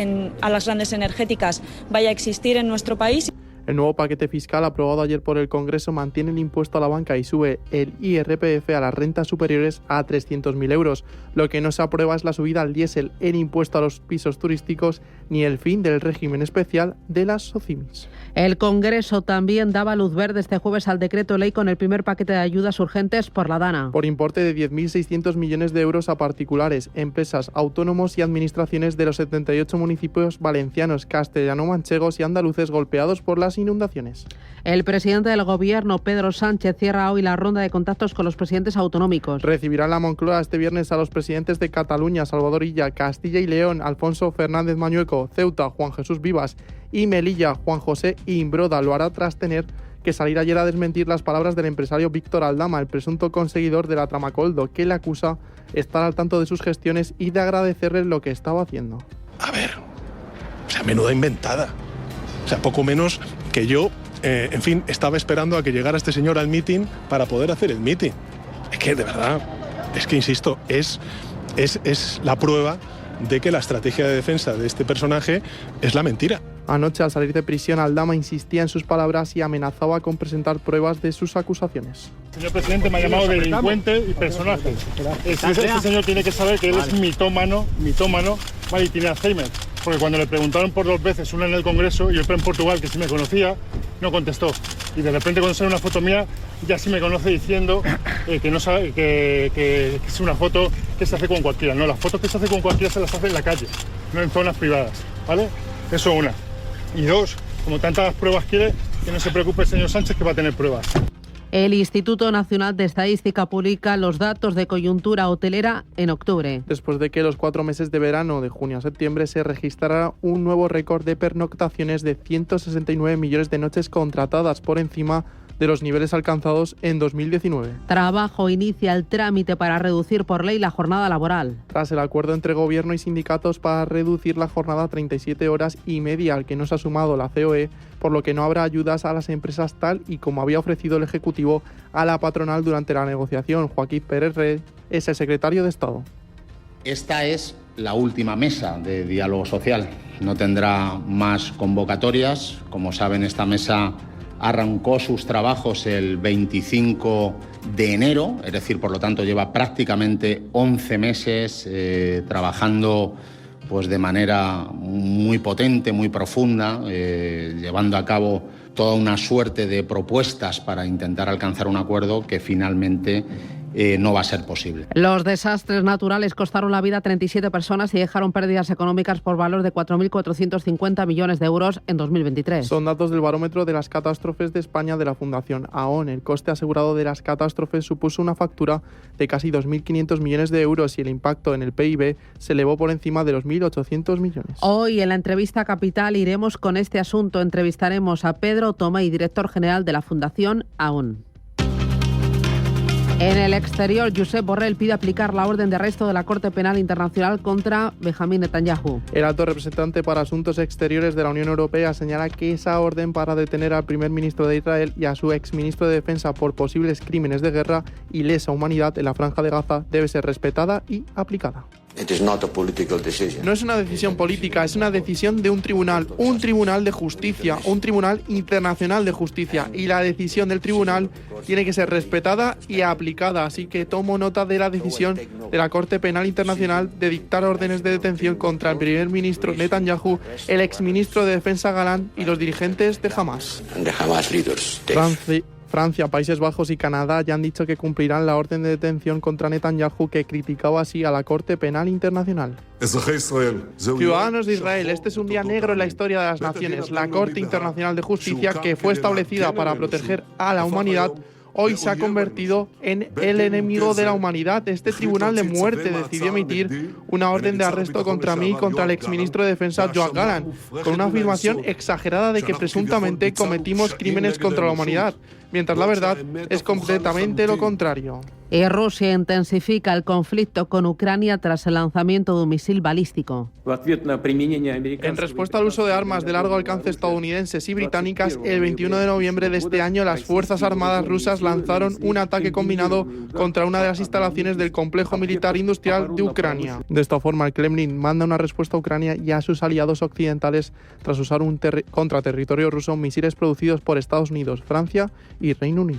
a las grandes energéticas vaya a existir en nuestro país. El nuevo paquete fiscal aprobado ayer por el Congreso mantiene el impuesto a la banca y sube el IRPF a las rentas superiores a 300.000 euros. Lo que no se aprueba es la subida al diésel, el impuesto a los pisos turísticos ni el fin del régimen especial de las SOCIMIS. El Congreso también daba luz verde este jueves al decreto ley con el primer paquete de ayudas urgentes por la DANA. Por importe de 10.600 millones de euros a particulares, empresas, autónomos y administraciones de los 78 municipios valencianos, castellano-manchegos y andaluces golpeados por las inundaciones. El presidente del Gobierno, Pedro Sánchez, cierra hoy la ronda de contactos con los presidentes autonómicos. Recibirá en la Moncloa este viernes a los presidentes de Cataluña, Salvador Illa, Castilla y León, Alfonso Fernández Mañueco, Ceuta, Juan Jesús Vivas y Melilla, Juan José Imbroda. Lo hará tras tener que salir ayer a desmentir las palabras del empresario Víctor Aldama, el presunto conseguidor de la trama Coldo, que le acusa estar al tanto de sus gestiones y de agradecerle lo que estaba haciendo. A ver, o sea, menuda inventada. O sea, poco menos que yo, en fin, estaba esperando a que llegara este señor al mitin para poder hacer el mitin. Es que, de verdad, es que, insisto, es la prueba de que la estrategia de defensa de este personaje es la mentira. Anoche, al salir de prisión, Aldama insistía en sus palabras y amenazaba con presentar pruebas de sus acusaciones. Señor presidente, me ha llamado delincuente y personaje. Este señor tiene que saber que él es mitómano, vale, y tiene Alzheimer. Porque cuando le preguntaron por 2 veces, una en el Congreso y otra en Portugal, que sí me conocía, no contestó. Y de repente cuando sale una foto mía, ya sí me conoce diciendo que no sabe que es una foto que se hace con cualquiera. No, las fotos que se hace con cualquiera se las hace en la calle, no en zonas privadas, ¿vale? Eso una. Y 2, como tantas pruebas quiere, que no se preocupe el señor Sánchez, que va a tener pruebas. El Instituto Nacional de Estadística publica los datos de coyuntura hotelera en octubre. Después de que los 4 meses de verano, de junio a septiembre, se registrara un nuevo récord de pernoctaciones de 169 millones de noches contratadas, por encima de los niveles alcanzados en 2019. Trabajo inicia el trámite para reducir por ley la jornada laboral. Tras el acuerdo entre gobierno y sindicatos para reducir la jornada a 37 horas y media, al que no se ha sumado la COE, por lo que no habrá ayudas a las empresas tal y como había ofrecido el Ejecutivo a la patronal durante la negociación. Joaquín Pérez Rey es el secretario de Estado. Esta es la última mesa de diálogo social. No tendrá más convocatorias. Como saben, esta mesa arrancó sus trabajos el 25 de enero, es decir, por lo tanto lleva prácticamente 11 meses trabajando pues de manera muy potente, muy profunda, llevando a cabo toda una suerte de propuestas para intentar alcanzar un acuerdo que finalmente no va a ser posible. Los desastres naturales costaron la vida a 37 personas y dejaron pérdidas económicas por valor de 4.450 millones de euros en 2023. Son datos del barómetro de las catástrofes de España de la Fundación AON. El coste asegurado de las catástrofes supuso una factura de casi 2.500 millones de euros y el impacto en el PIB se elevó por encima de los 1.800 millones. Hoy en la entrevista Capital iremos con este asunto. Entrevistaremos a Pedro Tomei, director general de la Fundación AON. En el exterior, Josep Borrell pide aplicar la orden de arresto de la Corte Penal Internacional contra Benjamín Netanyahu. El alto representante para Asuntos Exteriores de la Unión Europea señala que esa orden para detener al primer ministro de Israel y a su exministro de Defensa por posibles crímenes de guerra y lesa humanidad en la Franja de Gaza debe ser respetada y aplicada. No es una decisión política, es una decisión de un tribunal de justicia, un tribunal internacional de justicia, y la decisión del tribunal tiene que ser respetada y aplicada. Así que tomo nota de la decisión de la Corte Penal Internacional de dictar órdenes de detención contra el primer ministro Netanyahu, el exministro de Defensa Galán y los dirigentes de Hamas. Francia, Países Bajos y Canadá ya han dicho que cumplirán la orden de detención contra Netanyahu, que criticaba así a la Corte Penal Internacional. Ciudadanos de Israel, este es un día negro en la historia de las naciones. La Corte Internacional de Justicia, que fue establecida para proteger a la humanidad, hoy se ha convertido en el enemigo de la humanidad. Este tribunal de muerte decidió emitir una orden de arresto contra mí y contra el exministro de Defensa Yoav Gallant, con una afirmación exagerada de que presuntamente cometimos crímenes contra la humanidad, mientras la verdad es completamente lo contrario. Y Rusia intensifica el conflicto con Ucrania tras el lanzamiento de un misil balístico. En respuesta al uso de armas de largo alcance estadounidenses y británicas, el 21 de noviembre de este año las Fuerzas Armadas rusas lanzaron un ataque combinado contra una de las instalaciones del complejo militar industrial de Ucrania. De esta forma, el Kremlin manda una respuesta a Ucrania y a sus aliados occidentales tras usar contra territorio ruso misiles producidos por Estados Unidos, Francia y Reino Unido.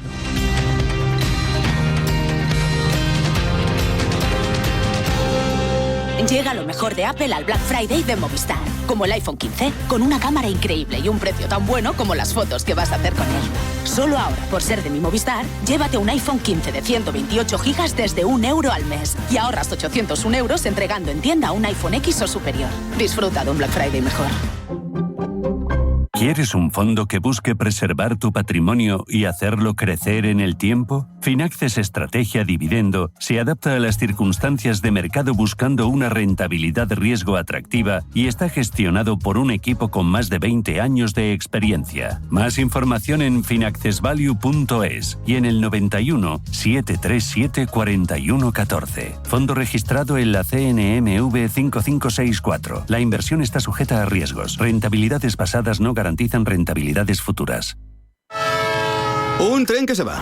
Llega lo mejor de Apple al Black Friday de Movistar, como el iPhone 15, con una cámara increíble y un precio tan bueno como las fotos que vas a hacer con él. Solo ahora, por ser de mi Movistar, llévate un iPhone 15 de 128 GB desde €1 al mes y ahorras 801 € entregando en tienda un iPhone X o superior. Disfruta de un Black Friday mejor. ¿Quieres un fondo que busque preservar tu patrimonio y hacerlo crecer en el tiempo? Finaccess Estrategia Dividendo se adapta a las circunstancias de mercado buscando una rentabilidad de riesgo atractiva y está gestionado por un equipo con más de 20 años de experiencia. Más información en finaccessvalue.es y en el 91 737 4114. Fondo registrado en la CNMV 5564. La inversión está sujeta a riesgos. Rentabilidades pasadas no garantizan rentabilidades futuras. Un tren que se va.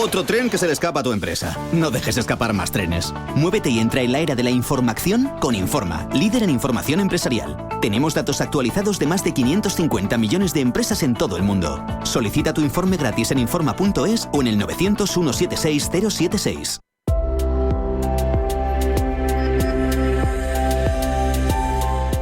Otro tren que se le escapa a tu empresa. No dejes escapar más trenes. Muévete y entra en la era de la información con Informa, líder en información empresarial. Tenemos datos actualizados de más de 550 millones de empresas en todo el mundo. Solicita tu informe gratis en Informa.es o en el 900 176 076.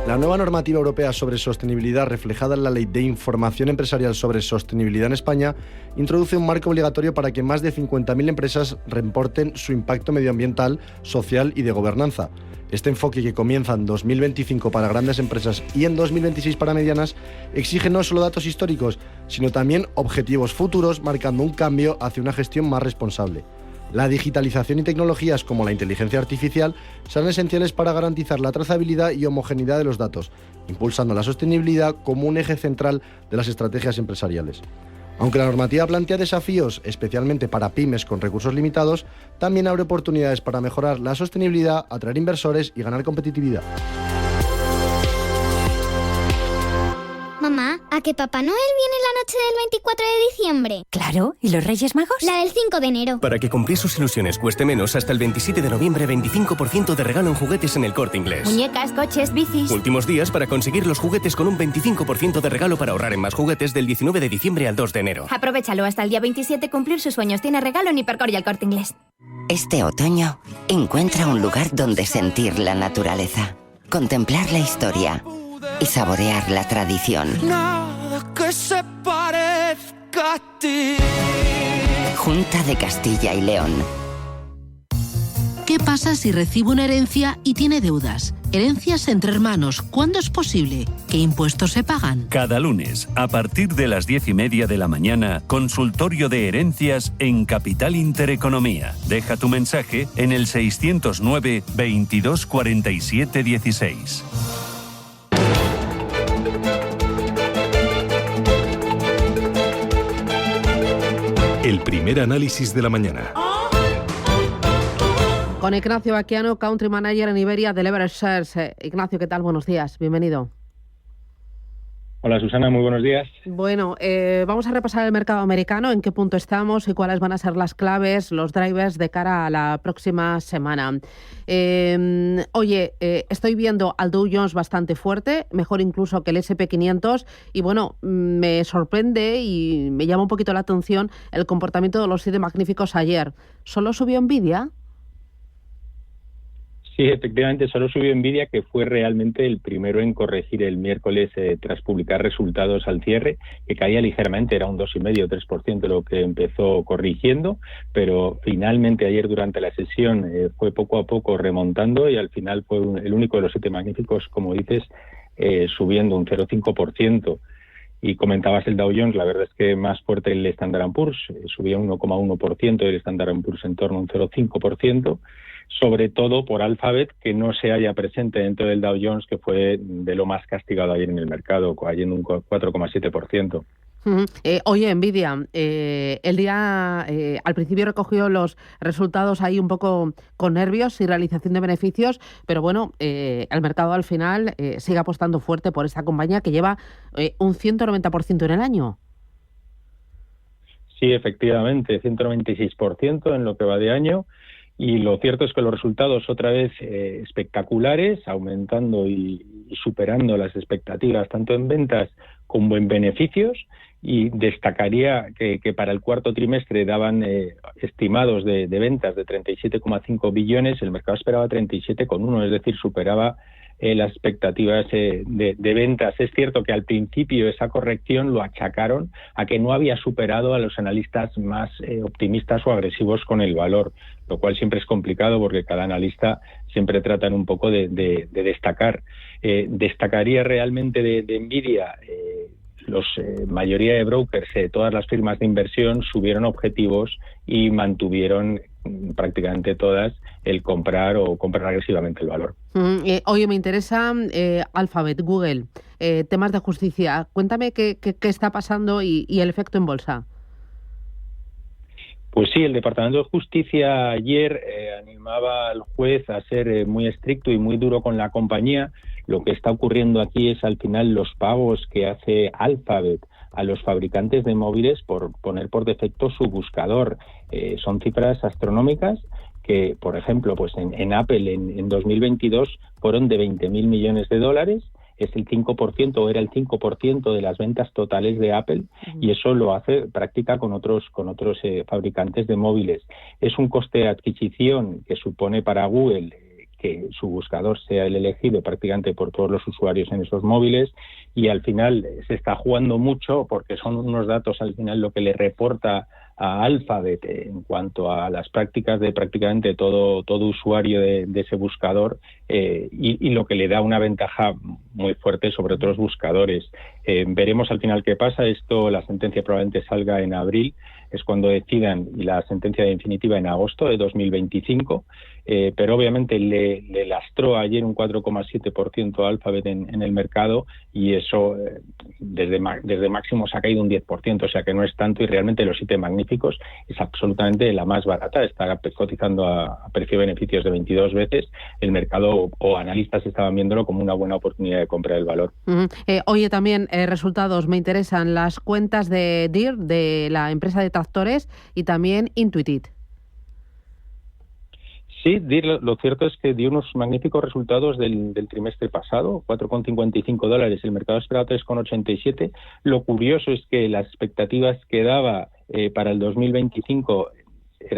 La nueva normativa europea sobre sostenibilidad, reflejada en la Ley de Información Empresarial sobre Sostenibilidad en España, introduce un marco obligatorio para que más de 50.000 empresas reporten su impacto medioambiental, social y de gobernanza. Este enfoque, que comienza en 2025 para grandes empresas y en 2026 para medianas, exige no solo datos históricos, sino también objetivos futuros, marcando un cambio hacia una gestión más responsable. La digitalización y tecnologías como la inteligencia artificial serán esenciales para garantizar la trazabilidad y homogeneidad de los datos, impulsando la sostenibilidad como un eje central de las estrategias empresariales. Aunque la normativa plantea desafíos, especialmente para pymes con recursos limitados, también abre oportunidades para mejorar la sostenibilidad, atraer inversores y ganar competitividad. Mamá, ¿A que Papá Noel viene la noche del 24 de diciembre? Claro, ¿y los Reyes Magos? La del 5 de enero. Para que cumplir sus ilusiones cueste menos, hasta el 27 de noviembre 25% de regalo en juguetes en El Corte Inglés. Muñecas, coches, bicis. Últimos días para conseguir los juguetes con un 25% de regalo para ahorrar en más juguetes del 19 de diciembre al 2 de enero. Aprovechalo hasta el día 27, cumplir sus sueños tiene regalo en Hipercor y El Corte Inglés. Este otoño, encuentra un lugar donde sentir la naturaleza, contemplar la historia y saborear la tradición. Nada que se parezca a ti. Junta de Castilla y León. ¿Qué pasa si recibe una herencia y tiene deudas? Herencias entre hermanos, ¿cuándo es posible? ¿Qué impuestos se pagan? Cada lunes, a partir de las 10:30 de la mañana, consultorio de herencias en Capital Intereconomía. Deja tu mensaje en el 609 22 47 16. El primer análisis de la mañana. Con Ignacio Baquiano, Country Manager en Iberia de Leverage Shares. Ignacio, ¿qué tal? Buenos días, bienvenido. Hola Susana, muy buenos días. Bueno, vamos a repasar el mercado americano, en qué punto estamos y cuáles van a ser las claves, los drivers de cara a la próxima semana. Estoy viendo al Dow Jones bastante fuerte, mejor incluso que el S&P 500 y bueno, me sorprende y me llama un poquito la atención el comportamiento de los 7 magníficos ayer. ¿Solo subió Nvidia? Sí, efectivamente, solo subió Nvidia, que fue realmente el primero en corregir el miércoles tras publicar resultados al cierre, que caía ligeramente, era un 2,5-3% lo que empezó corrigiendo, pero finalmente ayer durante la sesión fue poco a poco remontando y al final fue el único de los 7 magníficos, como dices, subiendo un 0,5%. Y comentabas el Dow Jones, la verdad es que más fuerte el Standard & Poor's, subía un 1,1% y el Standard & Poor's en torno a un 0,5%. Sobre todo por Alphabet, que no se halla presente dentro del Dow Jones, que fue de lo más castigado ayer en el mercado, cayendo un 4,7%. Oye, Nvidia, el día al principio recogió los resultados ahí un poco con nervios y realización de beneficios, pero bueno, el mercado al final sigue apostando fuerte por esta compañía que lleva un 190% en el año. Sí, efectivamente, 196% en lo que va de año. Y lo cierto es que los resultados otra vez espectaculares, aumentando y superando las expectativas tanto en ventas como en beneficios, y destacaría que para el cuarto trimestre daban estimados de ventas de 37,5 billones, el mercado esperaba 37,1, es decir, superaba las expectativas de ventas. Es cierto que al principio esa corrección lo achacaron a que no había superado a los analistas más optimistas o agresivos con el valor, lo cual siempre es complicado porque cada analista siempre tratan un poco de destacar. Destacaría realmente de Nvidia, mayoría de brokers, todas las firmas de inversión subieron objetivos y mantuvieron prácticamente todas el comprar o comprar agresivamente el valor. Oye, me interesa Alphabet, Google, temas de justicia. Cuéntame qué está pasando y el efecto en bolsa. Pues sí, el Departamento de Justicia ayer animaba al juez a ser muy estricto y muy duro con la compañía. Lo que está ocurriendo aquí es al final los pagos que hace Alphabet a los fabricantes de móviles por poner por defecto su buscador. Son cifras astronómicas que, por ejemplo, pues en Apple en 2022 fueron de $20.000 millones. Es el 5% o era el 5% de las ventas totales de Apple, y eso lo practica con otros fabricantes de móviles. Es un coste de adquisición que supone para Google que su buscador sea el elegido prácticamente por todos los usuarios en esos móviles, y al final se está jugando mucho porque son unos datos al final lo que le reporta a Alphabet en cuanto a las prácticas de prácticamente todo usuario de ese buscador, y lo que le da una ventaja muy fuerte sobre otros buscadores. Veremos al final qué pasa. La sentencia probablemente salga en abril, es cuando decidan, y la sentencia definitiva en agosto de 2025, pero obviamente le lastró ayer un 4,7% a Alphabet en el mercado, y eso desde máximos ha caído un 10%, o sea que no es tanto, y realmente los 7 magníficos es absolutamente la más barata, está cotizando a precio-beneficios de 22 veces. El mercado o analistas estaban viéndolo como una buena oportunidad de comprar el valor. Oye, también resultados. Me interesan las cuentas de Deere, de la empresa de tractores, y también Intuitive. Sí, lo cierto es que dio unos magníficos resultados del trimestre pasado, $4,55, el mercado esperaba 3,87. Lo curioso es que las expectativas que daba para el 2025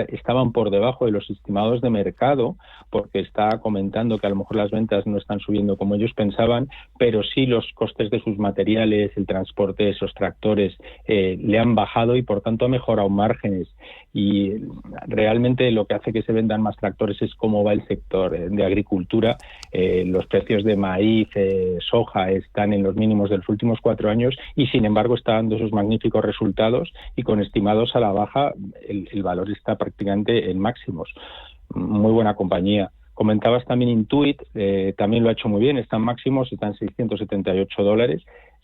estaban por debajo de los estimados de mercado, porque está comentando que a lo mejor las ventas no están subiendo como ellos pensaban, pero sí los costes de sus materiales, el transporte de esos tractores le han bajado y por tanto ha mejorado márgenes. Y realmente lo que hace que se vendan más tractores es cómo va el sector de agricultura. Los precios de maíz, soja están en los mínimos de los últimos 4 años y sin embargo está dando esos magníficos resultados y con estimados a la baja el valor está prácticamente en máximos. Muy buena compañía. Comentabas también Intuitive, también lo ha hecho muy bien, está en máximos, está en $678,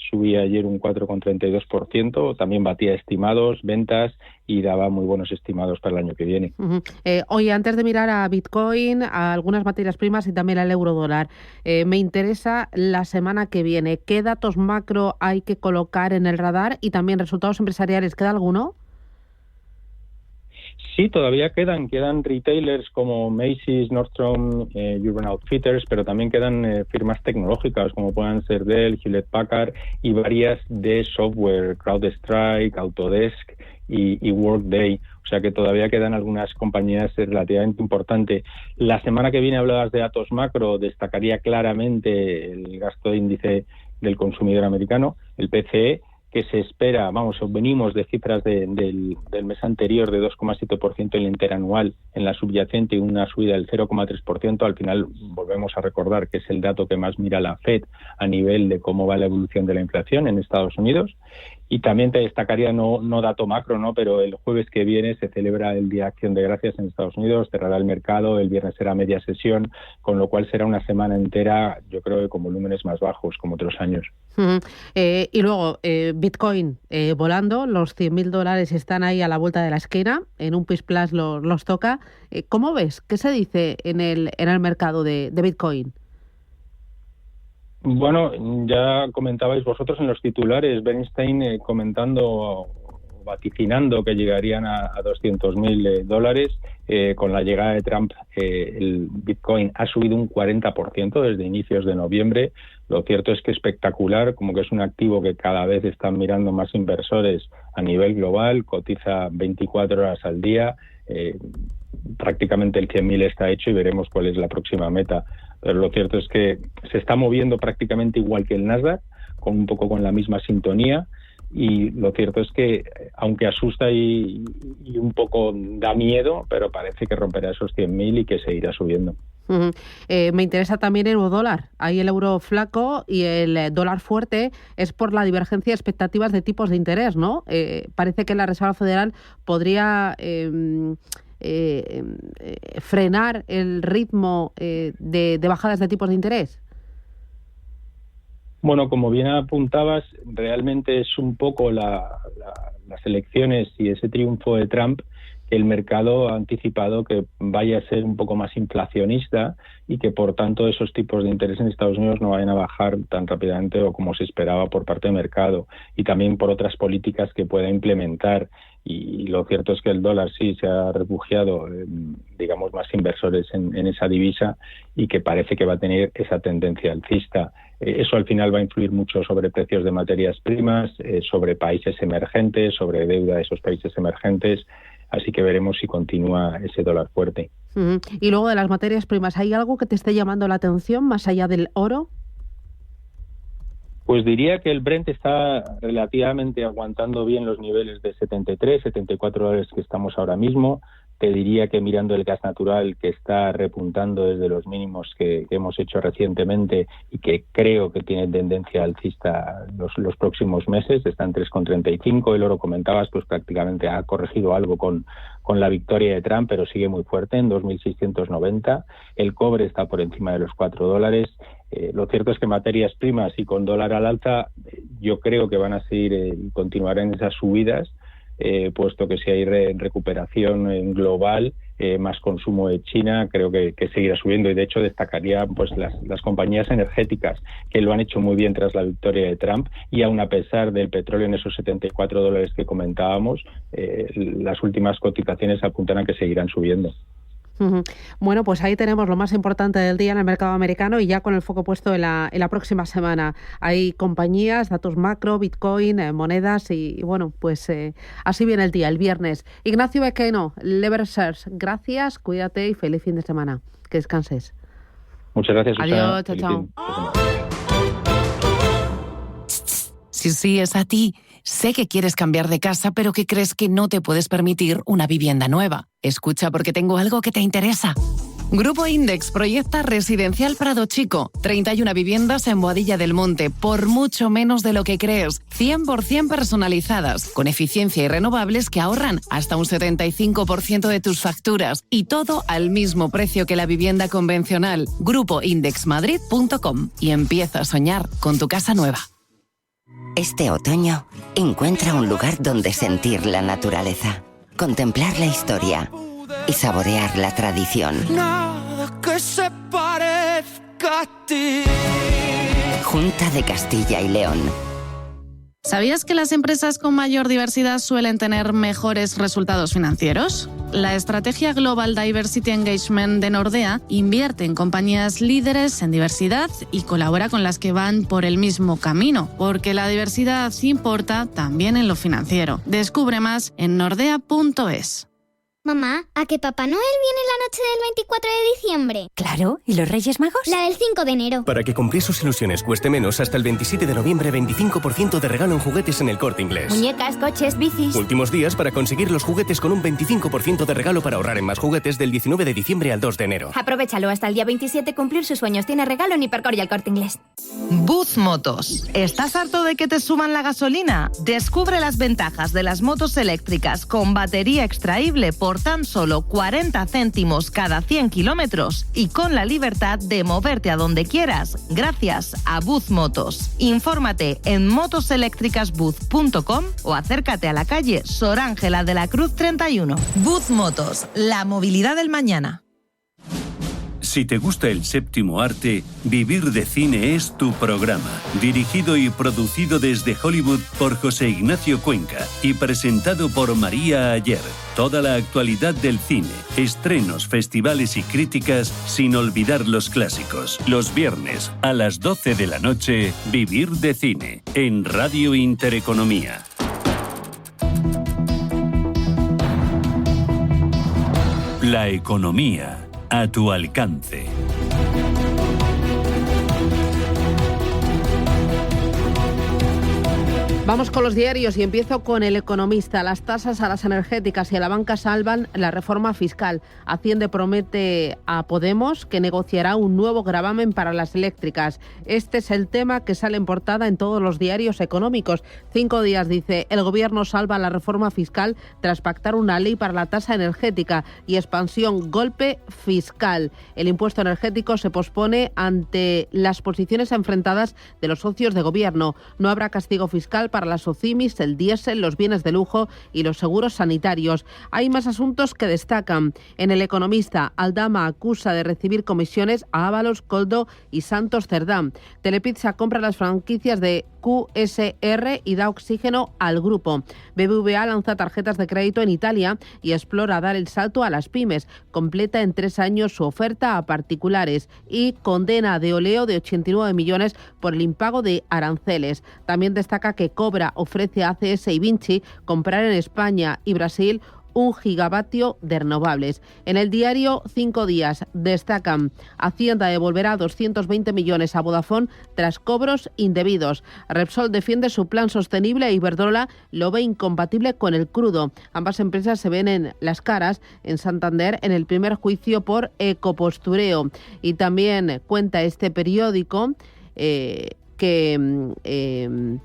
subía ayer un 4,32%, también batía estimados, ventas y daba muy buenos estimados para el año que viene. Oye, antes de mirar a Bitcoin, a algunas materias primas y también al euro-dólar, me interesa la semana que viene. ¿Qué datos macro hay que colocar en el radar y también resultados empresariales? ¿Queda alguno? Sí, todavía quedan retailers como Macy's, Nordstrom, Urban Outfitters, pero también quedan firmas tecnológicas como puedan ser Dell, Hewlett Packard y varias de software, CrowdStrike, Autodesk y Workday. O sea que todavía quedan algunas compañías relativamente importantes. La semana que viene hablabas de datos macro, destacaría claramente el gasto de índice del consumidor americano, el PCE, que se espera, venimos de cifras del mes anterior de 2,7% en el interanual en la subyacente y una subida del 0,3%. Al final volvemos a recordar que es el dato que más mira la FED a nivel de cómo va la evolución de la inflación en Estados Unidos. Y también te destacaría, no dato macro, ¿no? Pero el jueves que viene se celebra el Día de Acción de Gracias en Estados Unidos, cerrará el mercado, el viernes será media sesión, con lo cual será una semana entera, yo creo que con volúmenes más bajos, como otros años. Y luego, Bitcoin volando, los $100.000 están ahí a la vuelta de la esquina, en un PIS Plus los toca. ¿Cómo ves? ¿Qué se dice en el mercado de Bitcoin? Bueno, ya comentabais vosotros en los titulares, Bernstein comentando, vaticinando que llegarían a $200.000. Con la llegada de Trump, el Bitcoin ha subido un 40% desde inicios de noviembre. Lo cierto es que espectacular, como que es un activo que cada vez están mirando más inversores a nivel global, cotiza 24 horas al día, prácticamente el 100.000 está hecho y veremos cuál es la próxima meta. Pero lo cierto es que se está moviendo prácticamente igual que el Nasdaq, un poco con la misma sintonía, y lo cierto es que, aunque asusta y un poco da miedo, pero parece que romperá esos 100.000 y que seguirá subiendo. Me interesa también el euro-dólar. Ahí el euro flaco y el dólar fuerte es por la divergencia de expectativas de tipos de interés, ¿no? Parece que la Reserva Federal podría frenar el ritmo de bajadas de tipos de interés. Bueno, como bien apuntabas, realmente es un poco las elecciones y ese triunfo de Trump que el mercado ha anticipado que vaya a ser un poco más inflacionista y que por tanto esos tipos de interés en Estados Unidos no vayan a bajar tan rápidamente o como se esperaba por parte del mercado, y también por otras políticas que pueda implementar. Y lo cierto es que el dólar sí se ha refugiado, digamos, más inversores en esa divisa, y que parece que va a tener esa tendencia alcista. Eso al final va a influir mucho sobre precios de materias primas, sobre países emergentes, sobre deuda de esos países emergentes. Así que veremos si continúa ese dólar fuerte. Y luego de las materias primas, ¿hay algo que te esté llamando la atención más allá del oro? Pues diría que el Brent está relativamente aguantando bien los niveles de $73, $74 que estamos ahora mismo. Te diría que mirando el gas natural, que está repuntando desde los mínimos que hemos hecho recientemente y que creo que tiene tendencia alcista los próximos meses, está en 3,35. El oro, comentabas, pues prácticamente ha corregido algo con la victoria de Trump, pero sigue muy fuerte en 2.690. El cobre está por encima de los $4. Lo cierto es que materias primas y con dólar al alza, yo creo que van a seguir y continuarán esas subidas. puesto que si hay recuperación global, más consumo de China, creo que seguirá subiendo, y de hecho destacaría pues las compañías energéticas, que lo han hecho muy bien tras la victoria de Trump, y aun a pesar del petróleo en esos $74 que comentábamos, las últimas cotizaciones apuntan a que seguirán subiendo. Bueno, pues ahí tenemos lo más importante del día en el mercado americano, y ya con el foco puesto en la próxima semana. Hay compañías, datos macro, Bitcoin, monedas y bueno, pues así viene el día, el viernes. Ignacio Bequeno, Lever Search, gracias, cuídate y feliz fin de semana. Que descanses. Muchas gracias, Susana. Adiós, chao. Sí, es a ti. Sé que quieres cambiar de casa, pero que crees que no te puedes permitir una vivienda nueva. Escucha, porque tengo algo que te interesa. Grupo Index proyecta Residencial Prado Chico, 31 viviendas en Boadilla del Monte, por mucho menos de lo que crees, 100% personalizadas, con eficiencia y renovables que ahorran hasta un 75% de tus facturas, y todo al mismo precio que la vivienda convencional. GrupoIndexMadrid.com, y empieza a soñar con tu casa nueva. Este otoño, encuentra un lugar donde sentir la naturaleza, contemplar la historia y saborear la tradición. Nada que se parezca a ti. Junta de Castilla y León. ¿Sabías que las empresas con mayor diversidad suelen tener mejores resultados financieros? La estrategia Global Diversity Engagement de Nordea invierte en compañías líderes en diversidad y colabora con las que van por el mismo camino, porque la diversidad importa también en lo financiero. Descubre más en nordea.es. Mamá, ¿a que Papá Noel viene la noche del 24 de diciembre? Claro, ¿y los Reyes Magos? La del 5 de enero. Para que cumplir sus ilusiones cueste menos, hasta el 27 de noviembre 25% de regalo en juguetes en El Corte Inglés. Muñecas, coches, bicis. Últimos días para conseguir los juguetes con un 25% de regalo para ahorrar en más juguetes del 19 de diciembre al 2 de enero. Aprovechalo, hasta el día 27 cumplir sus sueños. Tiene regalo en Hipercor y El Corte Inglés. Buzz Motos. ¿Estás harto de que te suban la gasolina? Descubre las ventajas de las motos eléctricas con batería extraíble por tan solo 40 céntimos cada 100 kilómetros y con la libertad de moverte a donde quieras gracias a Buzz Motos. Infórmate en motoseléctricasbuzz.com o acércate a la calle Sor Ángela de la Cruz 31. Buzz Motos, la movilidad del mañana. Si te gusta el séptimo arte, Vivir de Cine es tu programa. Dirigido y producido desde Hollywood por José Ignacio Cuenca y presentado por María Ayer. Toda la actualidad del cine, estrenos, festivales y críticas, sin olvidar los clásicos. Los viernes a las 12 de la noche, Vivir de Cine, en Radio Intereconomía. La economía a tu alcance. Vamos con los diarios y empiezo con El Economista. Las tasas a las energéticas y a la banca salvan la reforma fiscal. Hacienda promete a Podemos que negociará un nuevo gravamen para las eléctricas. Este es el tema que sale en portada en todos los diarios económicos. 5 días, dice, el gobierno salva la reforma fiscal tras pactar una ley para la tasa energética y expansión golpe fiscal. El impuesto energético se pospone ante las posiciones enfrentadas de los socios de gobierno. No habrá castigo fiscal para las OCIMIS, el diésel, los bienes de lujo y los seguros sanitarios. Hay más asuntos que destacan. En El Economista, Aldama acusa de recibir comisiones a Ábalos, Coldo y Santos Cerdán. Telepizza compra las franquicias de QSR y da oxígeno al grupo. BBVA lanza tarjetas de crédito en Italia y explora dar el salto a las pymes. Completa en 3 años su oferta a particulares y condena a Deoleo de 89 millones por el impago de aranceles. También destaca que Cobra ofrece a ACS y Vinci comprar en España y Brasil 1 gigavatio de renovables. En el diario 5 días destacan: Hacienda devolverá 220 millones a Vodafone tras cobros indebidos. Repsol defiende su plan sostenible e Iberdrola lo ve incompatible con el crudo. Ambas empresas se ven en las caras en Santander en el primer juicio por ecopostureo. Y también cuenta este periódico que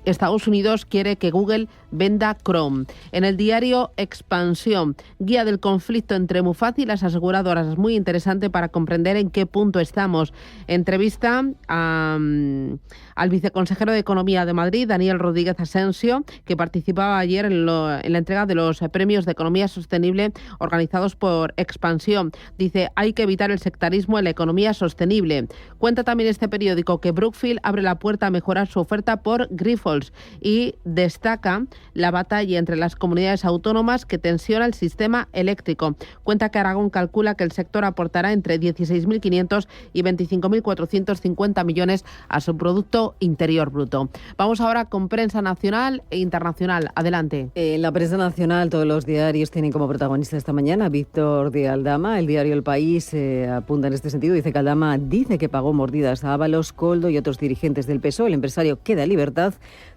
Estados Unidos quiere que Google venda Chrome. En el diario Expansión, guía del conflicto entre Mufaz y las aseguradoras. Es muy interesante para comprender en qué punto estamos. Entrevista al viceconsejero de Economía de Madrid, Daniel Rodríguez Asensio, que participaba ayer en la entrega de los premios de Economía Sostenible organizados por Expansión. Dice, hay que evitar el sectarismo en la economía sostenible. Cuenta también este periódico que Brookfield abre la puerta a mejorar su oferta por Grifols y destaca la batalla entre las comunidades autónomas que tensiona el sistema eléctrico. Cuenta que Aragón calcula que el sector aportará entre 16.500 y 25.450 millones a su Producto Interior Bruto. Vamos ahora con prensa nacional e internacional. Adelante. En la prensa nacional, todos los diarios tienen como protagonista esta mañana Víctor de Aldama. El diario El País apunta en este sentido. Dice que Aldama dice que pagó mordidas a Ábalos, Koldo y otros dirigentes del PSOE. El empresario queda en libertad.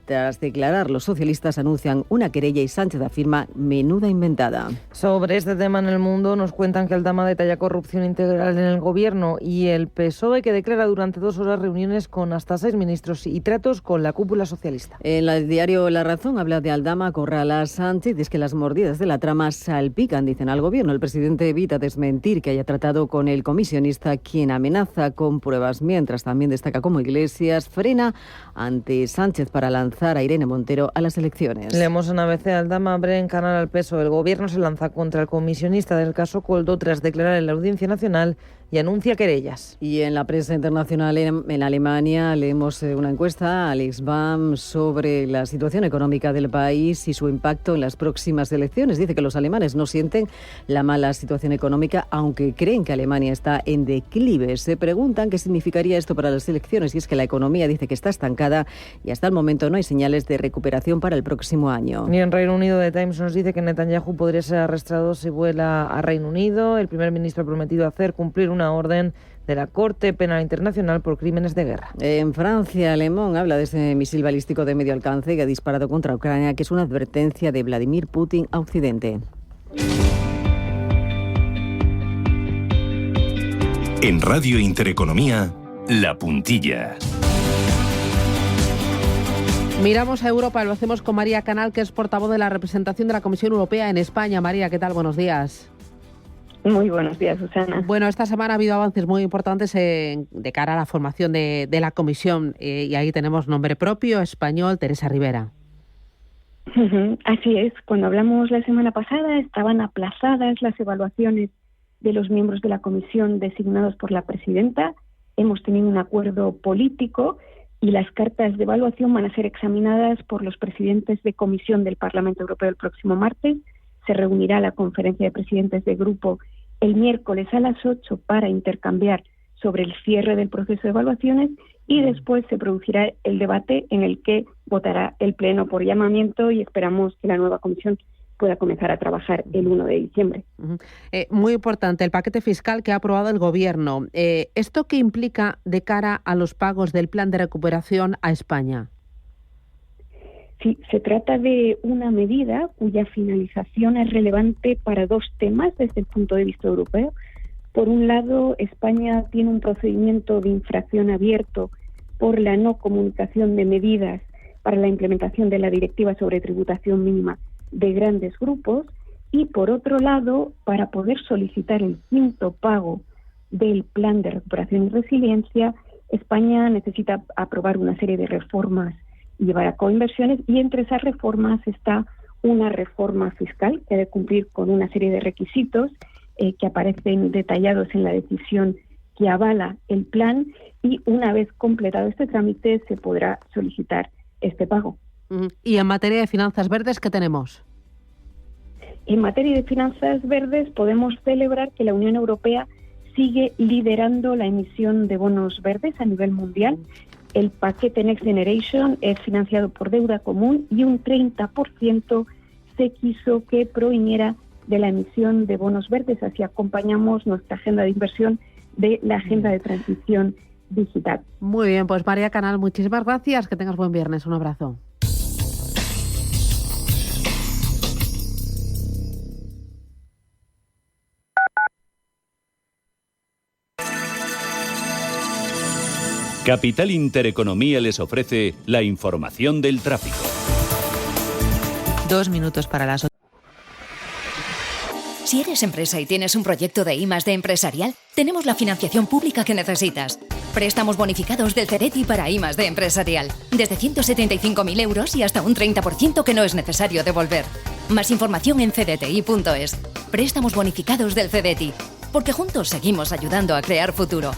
Tras declarar, los socialistas anuncian una querella y Sánchez afirma menuda inventada. Sobre este tema en El Mundo nos cuentan que Aldama detalla corrupción integral en el gobierno y el PSOE que declara durante 2 horas reuniones con hasta 6 ministros y tratos con la cúpula socialista. En el diario La Razón habla de Aldama, Corrala a Sánchez y es que las mordidas de la trama salpican, dicen al gobierno. El presidente evita desmentir que haya tratado con el comisionista, quien amenaza con pruebas, mientras también destaca cómo Iglesias frena ante Sánchez para lanzar a Irene Montero a las elecciones. Leemos en ABC, Aldama abre en canal al PSOE. El gobierno se lanza contra el comisionista del caso Koldo tras declarar en la Audiencia Nacional y anuncia querellas. Y en la prensa internacional en Alemania leemos una encuesta, Alex Baum, sobre la situación económica del país y su impacto en las próximas elecciones. Dice que los alemanes no sienten la mala situación económica, aunque creen que Alemania está en declive. Se preguntan qué significaría esto para las elecciones y es que la economía dice que está estancada y hasta el momento no hay señales de recuperación para el próximo año. Y en Reino Unido, The Times nos dice que Netanyahu podría ser arrestado si vuela a Reino Unido. El primer ministro ha prometido hacer cumplir una orden de la Corte Penal Internacional por crímenes de guerra. En Francia, Le Monde habla de ese misil balístico de medio alcance que ha disparado contra Ucrania, que es una advertencia de Vladimir Putin a Occidente. En Radio Intereconomía, La Puntilla. Miramos a Europa, lo hacemos con María Canal, que es portavoz de la representación de la Comisión Europea en España. María, ¿qué tal? Buenos días. Muy buenos días, Susana. Bueno, esta semana ha habido avances muy importantes de cara a la formación de la comisión y ahí tenemos nombre propio, español, Teresa Rivera. Así es, cuando hablamos la semana pasada estaban aplazadas las evaluaciones de los miembros de la comisión designados por la presidenta. Hemos tenido un acuerdo político y las cartas de evaluación van a ser examinadas por los presidentes de comisión del Parlamento Europeo el próximo martes. Se reunirá la conferencia de presidentes de grupo el miércoles a las 8 para intercambiar sobre el cierre del proceso de evaluaciones y después se producirá el debate en el que votará el Pleno por llamamiento y esperamos que la nueva comisión pueda comenzar a trabajar el 1 de diciembre. Muy importante, el paquete fiscal que ha aprobado el Gobierno. ¿Esto qué implica de cara a los pagos del plan de recuperación a España? Sí, se trata de una medida cuya finalización es relevante para 2 temas desde el punto de vista europeo. Por un lado, España tiene un procedimiento de infracción abierto por la no comunicación de medidas para la implementación de la Directiva sobre Tributación Mínima de grandes grupos y, por otro lado, para poder solicitar el 5º pago del Plan de Recuperación y Resiliencia, España necesita aprobar una serie de reformas y llevar a cabo inversiones, y entre esas reformas está una reforma fiscal que debe cumplir con una serie de requisitos que aparecen detallados en la decisión que avala el plan, y una vez completado este trámite se podrá solicitar este pago. ¿Y en materia de finanzas verdes qué tenemos? En materia de finanzas verdes podemos celebrar que la Unión Europea sigue liderando la emisión de bonos verdes a nivel mundial. El paquete Next Generation es financiado por deuda común y un 30% se quiso que proviniera de la emisión de bonos verdes. Así acompañamos nuestra agenda de inversión de la agenda de transición digital. Muy bien, pues María Canal, muchísimas gracias. Que tengas buen viernes. Un abrazo. Capital Intereconomía les ofrece la información del tráfico. 2 minutos para las 8. Si eres empresa y tienes un proyecto de I+D empresarial, tenemos la financiación pública que necesitas. Préstamos bonificados del CEDETI para I+D empresarial. Desde 175.000 euros y hasta un 30% que no es necesario devolver. Más información en cdti.es. Préstamos bonificados del CEDETI. Porque juntos seguimos ayudando a crear futuro.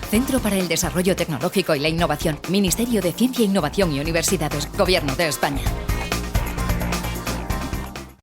Centro para el Desarrollo Tecnológico y la Innovación. Ministerio de Ciencia, Innovación y Universidades. Gobierno de España.